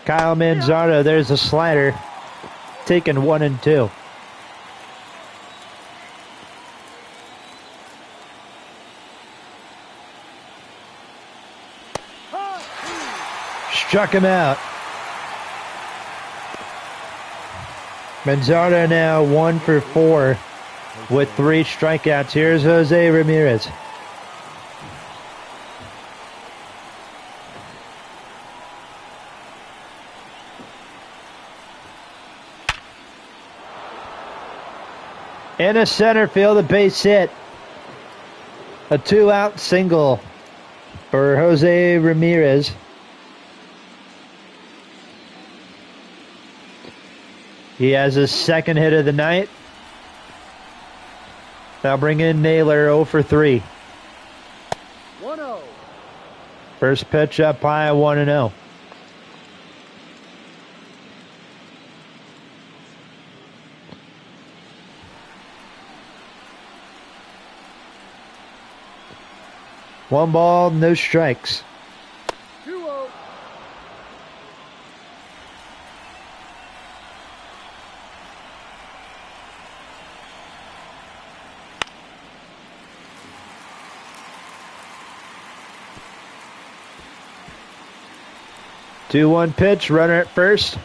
Kyle Manzardo. There's a slider. Taking 1 and 2. Ha. Struck him out. Manzardo now 1 for 4 with 3 strikeouts. Here's Jose Ramirez. In a center field, a base hit. A 2-out single for Jose Ramirez. He has his 2nd hit of the night. Now bring in Naylor 0 for 3. 1-0. First pitch up high, 1-0. One ball, no strikes. 2-0. Two one pitch, runner at first.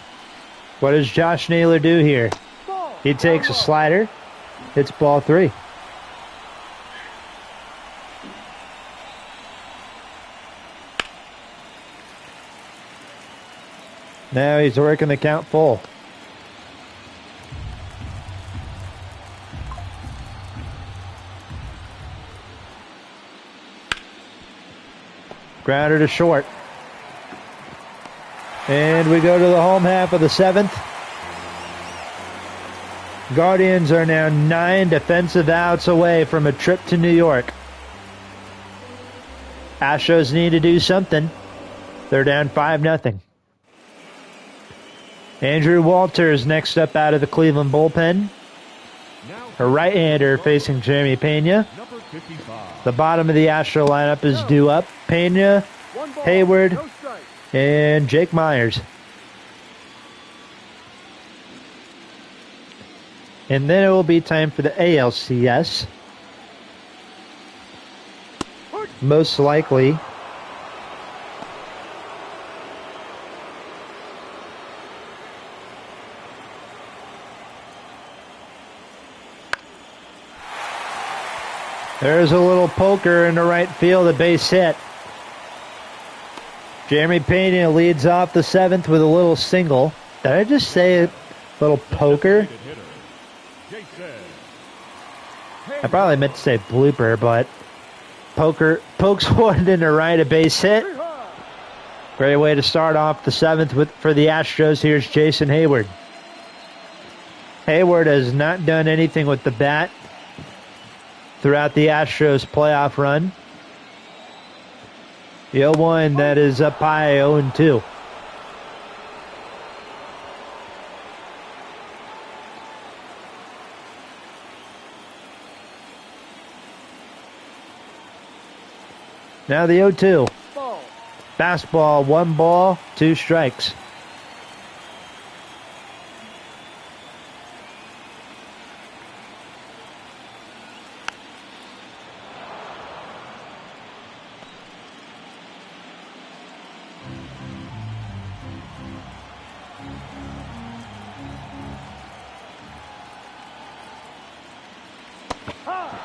What does Josh Naylor do here? Ball. He takes a slider, hits ball 3. Now he's working the count full. Grounder to short. And we go to the home half of the 7th. Guardians are now 9 defensive outs away from a trip to New York. Astros need to do something. They're down 5-0. Andrew Walters next up out of the Cleveland bullpen. Now A right-hander facing Jeremy Pena. number 55. The bottom of the Astro lineup is due up. Pena, One ball. Hayward, No strike. and Jake Myers. And then it will be time for the ALCS. Most likely. There's a little poker in the right field, a base hit. Jeremy Pena leads off the 7th with a little single. Did I just say a little poker? Hitter, Jason. I probably meant to say blooper, but poker pokes one in the right, a base hit. Three high. Great way to start off the 7th for the Astros. Here's Jason Hayward. Hayward has not done anything with the bat throughout the Astros playoff run. The 0-1 that is up high, 0-2. Now the 0-2. Ball. Fastball, 1 ball, 2 strikes.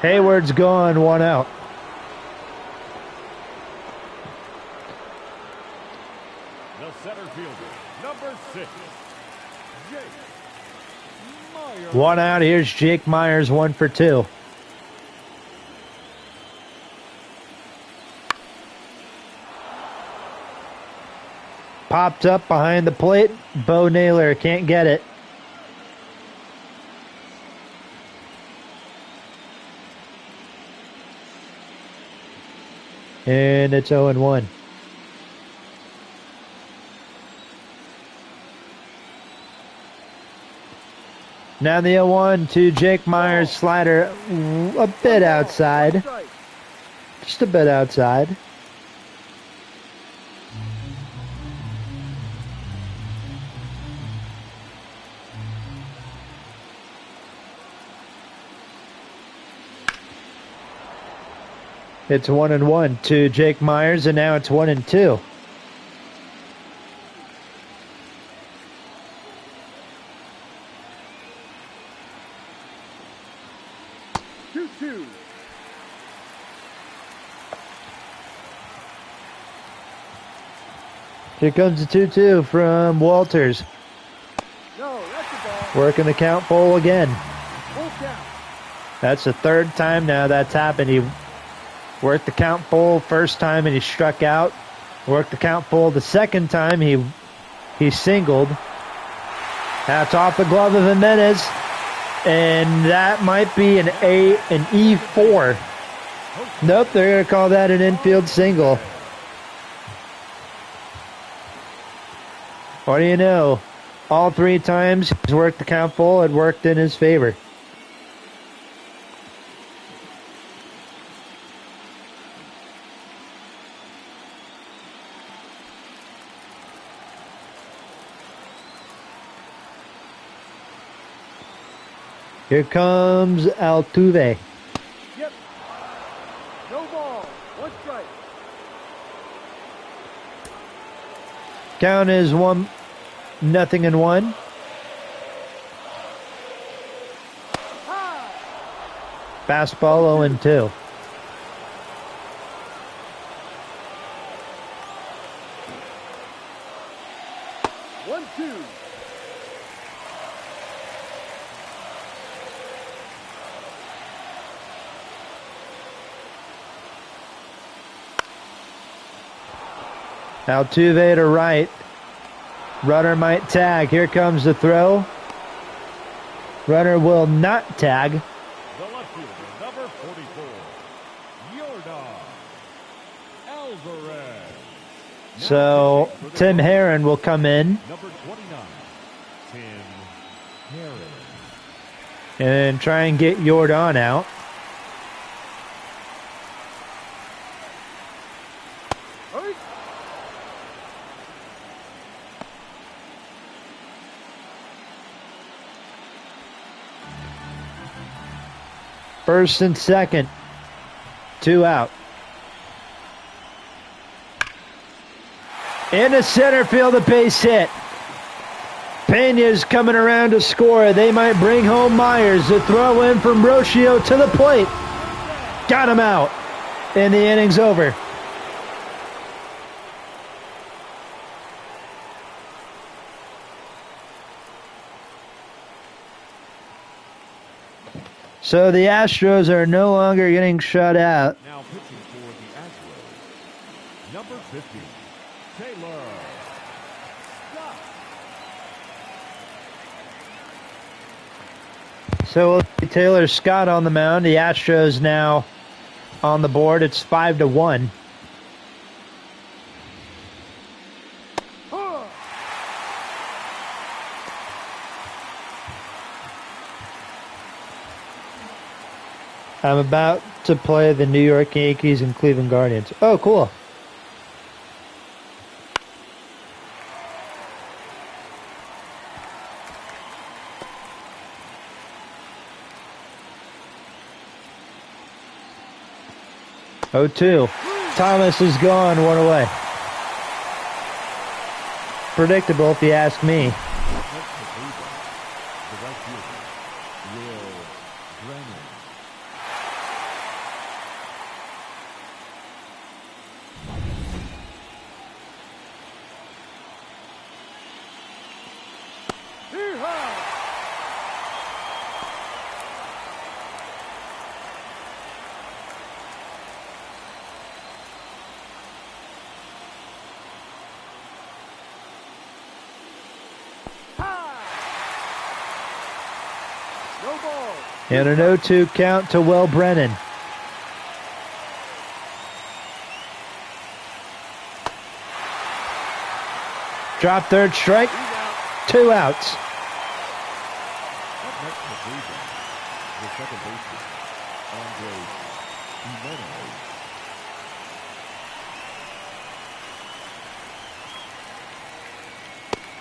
Hayward's gone, 1 out. The center fielder, number 6, Jake Myers. 1 out. Here's Jake Myers, 1 for 2. Popped up behind the plate. Bo Naylor can't get it. And it's 0-1. Now the 0-1 to Jake Myers, slider a bit outside. Strike. Just a bit outside. It's 1-1 to Jake Myers, and now it's 1-2. Two. Here comes the 2-2 from Walters. No, that's the ball. Working the count full again. Full count. That's the 3rd time now that's happened. He worked the count full first time and he struck out. Worked the count full the 2nd time. He singled. That's off the glove of Jimenez. And that might be an E4. Nope, they're going to call that an infield single. What do you know? All 3 times he's worked the count full. It worked in his favor. Here comes Altuve. Yep. No ball. 1 strike. Count is 1-0-1. High. Fastball 0-2. One, two. Altuve to right. Runner might tag. Here comes the throw. Runner will not tag. The left fielder, number 44, Yordan Alvarez. So Tim Herron will come in. Number 29, Tim Harris. And try and get Jordan out. Hurry. First and second. 2 out. Into center field, a base hit. Pena's coming around to score. They might bring home Myers. The throw in from Rocio to the plate. Got him out. And the inning's over. So the Astros are no longer getting shut out. Now pitching for the Astros, number 50, Taylor. So we'll see Taylor Scott on the mound. The Astros now on the board. It's 5-1. I'm about to play the New York Yankees and Cleveland Guardians. Oh, cool. Oh, 2. Thomas is gone, 1 away. Predictable if you ask me. The right fielder, Will Brennan. Yeehaw! No ball. And an 0-2 count to Will Brennan. Drop third strike. 2 outs. Up next for Cleveland, the second baseman, Andre Jimenez.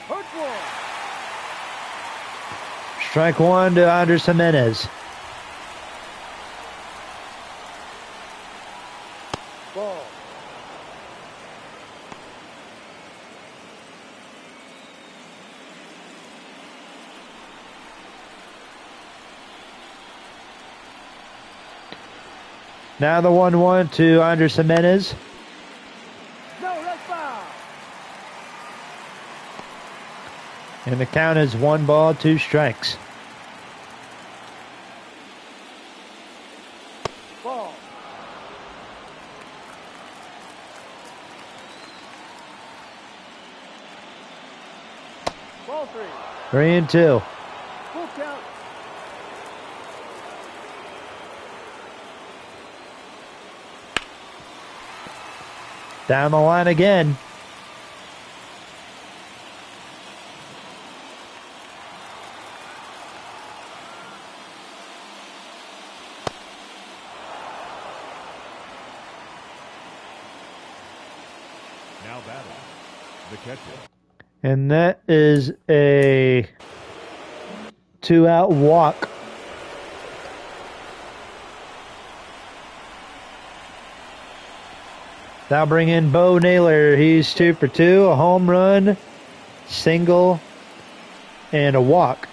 Hurt ball. Strike 1 to Andres Jimenez. Ball. Now the 1-1 to Andres Jimenez. No, that's foul. And the count is 1 ball, 2 strikes. Ball. Ball 3. 3-2. Full count. Down the line again. Now batting, the catcher, And that is a 2-out walk. Now bring in Bo Naylor. He's 2 for 2. A home run, single, and a walk.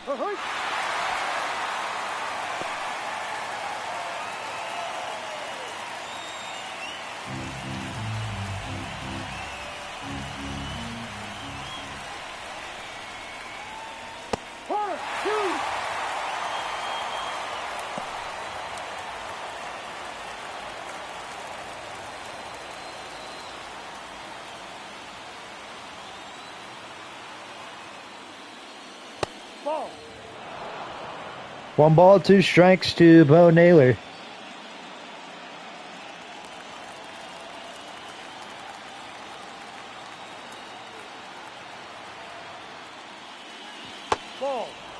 Hurt. Corner. 2. Ball. 1 ball, 2 strikes to Bo Naylor.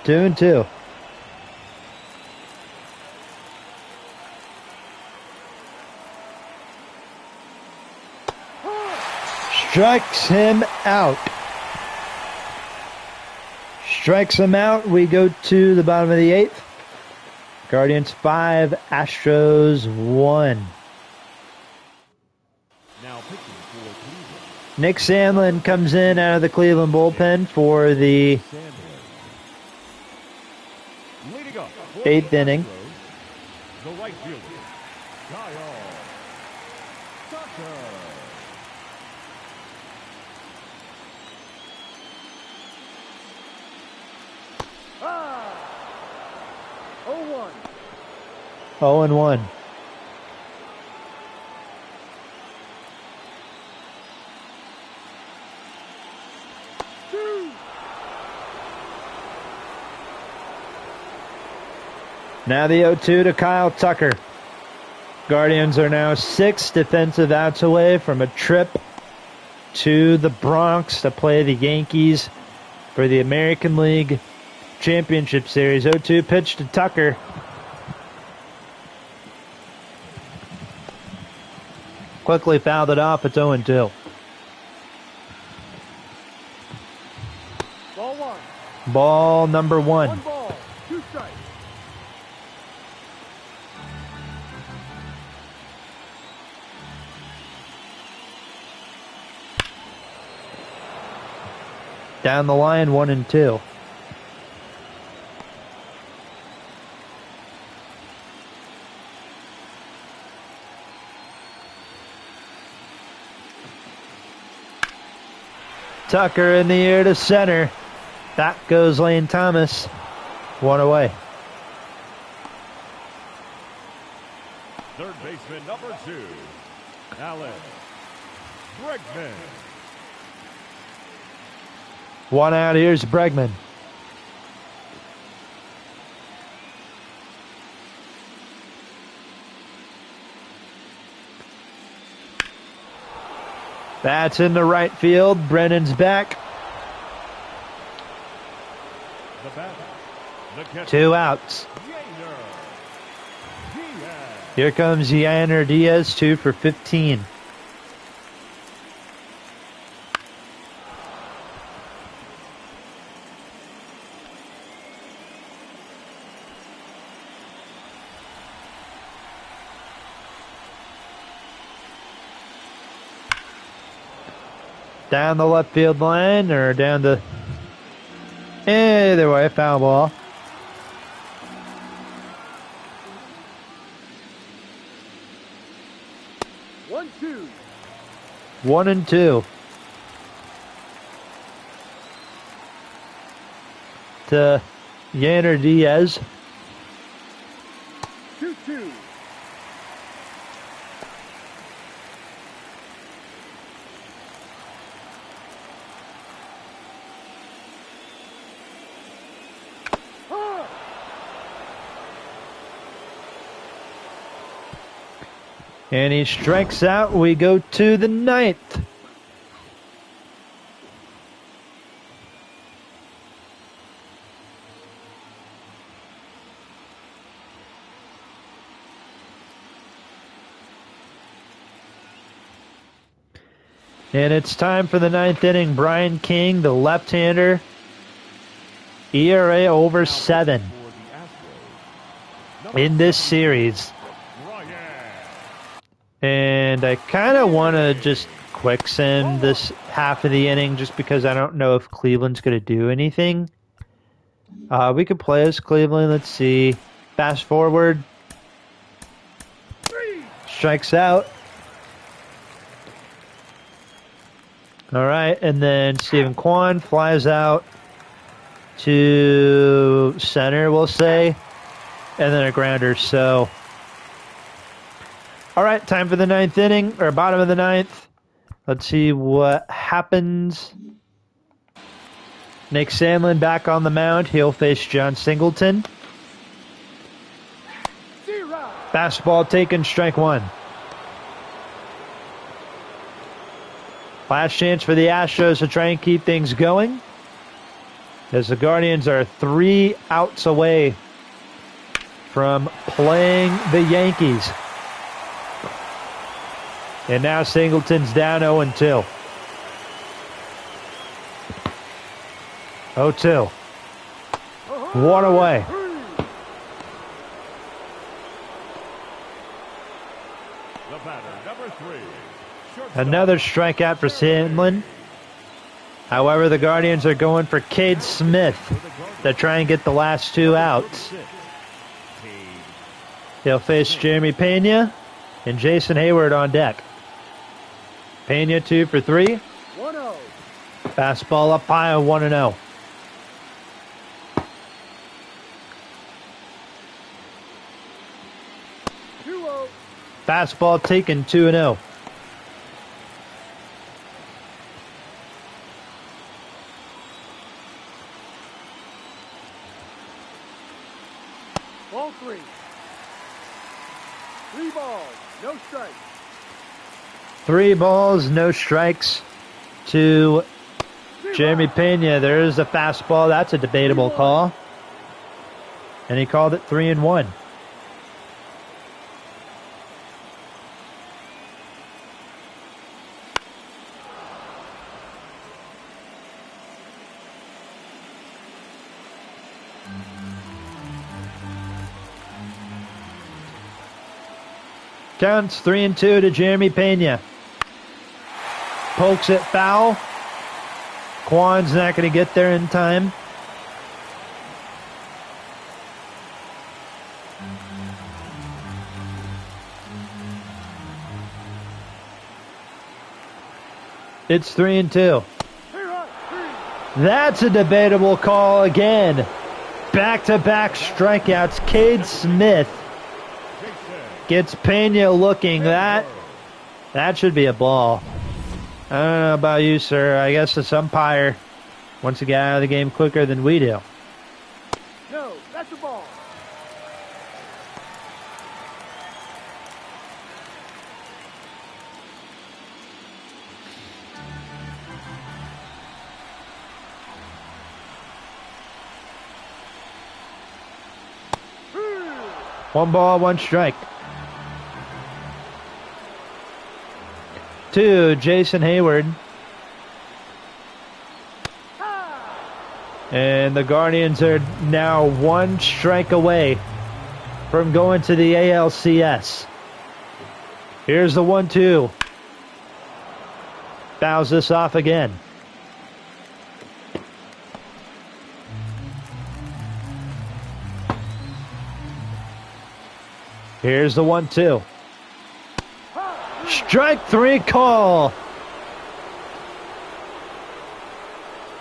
2-2. Strikes him out. Strikes him out. We go to the bottom of the 8th. Guardians 5, Astros 1. Now pitching for Cleveland. Nick Sandlin comes in out of the Cleveland bullpen for the Leading up for 8th the inning. Astros, the right fielder, Kyle Tucker. Ah! 0-1. 0-1. Now the 0-2 to Kyle Tucker. Guardians are now 6 defensive outs away from a trip to the Bronx to play the Yankees for the American League Championship Series. 0-2 pitch to Tucker. Quickly fouled it off. It's 0-2. Ball 1. Ball number 1. 1 ball, 2 strikes. Down the line, 1-2. Tucker in the air to center. Back goes Lane Thomas. 1 away. Third baseman number 2, Alex Bregman. 1 out. Here's Bregman. That's in the right field. Brennan's back. The batter, the catcher, 2 outs. Yainer Diaz. Here comes Yainer Diaz, 2 for 15. Down the left field line, or down the... Either way, foul ball. One, 2. 1-2. To Yainer Diaz. 2-2. And he strikes out. We go to the 9th. And it's time for the 9th inning. Brian King, the left-hander. ERA over 7 in this series. And I kind of want to just quick send this half of the inning just because I don't know if Cleveland's going to do anything. We could play as Cleveland. Let's see. Fast forward. Strikes out. All right. And then Stephen Kwan flies out to center, we'll say. And then a grounder. So... All right, time for the 9th inning, or bottom of the 9th. Let's see what happens. Nick Sandlin back on the mound. He'll face John Singleton. Fastball taken, strike 1. Last chance for the Astros to try and keep things going. as the Guardians are 3 outs away from playing the Yankees. And now Singleton's down 0-2. 0-2. 1 away. The batter, number 3. Another strikeout for Sandlin. However, the Guardians are going for Cade Smith to try and get the last 2 outs. He'll face Jeremy Pena and Jason Hayward on deck. Pena 2 for 3. 1-0. Fastball up high, 1-0. Fastball taken, 2-0. Ball 3. 3 balls, no strikes. 3 balls, no strikes to Jeremy Pena. There is a fastball. That's a debatable call. And he called it 3-1. Counts 3-2 to Jeremy Pena. Pokes it foul. Kwan's not going to get there in time. It's 3-2. That's a debatable call again. Back-to-back strikeouts. Cade Smith gets Pena looking. That should be a ball. I don't know about you, sir. I guess this umpire wants to get out of the game quicker than we do. No, that's a ball. One ball, one strike. To Jason Hayward. And the Guardians are now 1 strike away from going to the ALCS. Here's the 1-2. Fouls this off again. Here's the 1-2. Strike 3 call.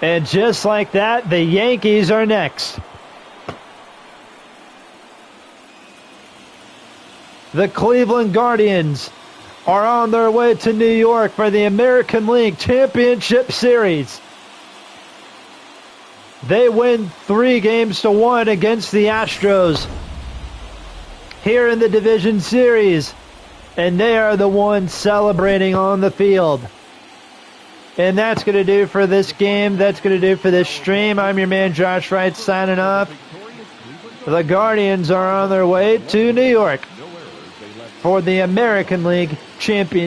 And just like that, the Yankees are next. The Cleveland Guardians are on their way to New York for the American League Championship Series. They win 3-1 against the Astros here in the Division Series. And they are the ones celebrating on the field. And that's going to do for this game. That's going to do for this stream. I'm your man, Josh Wright, signing off. The Guardians are on their way to New York for the American League Championship.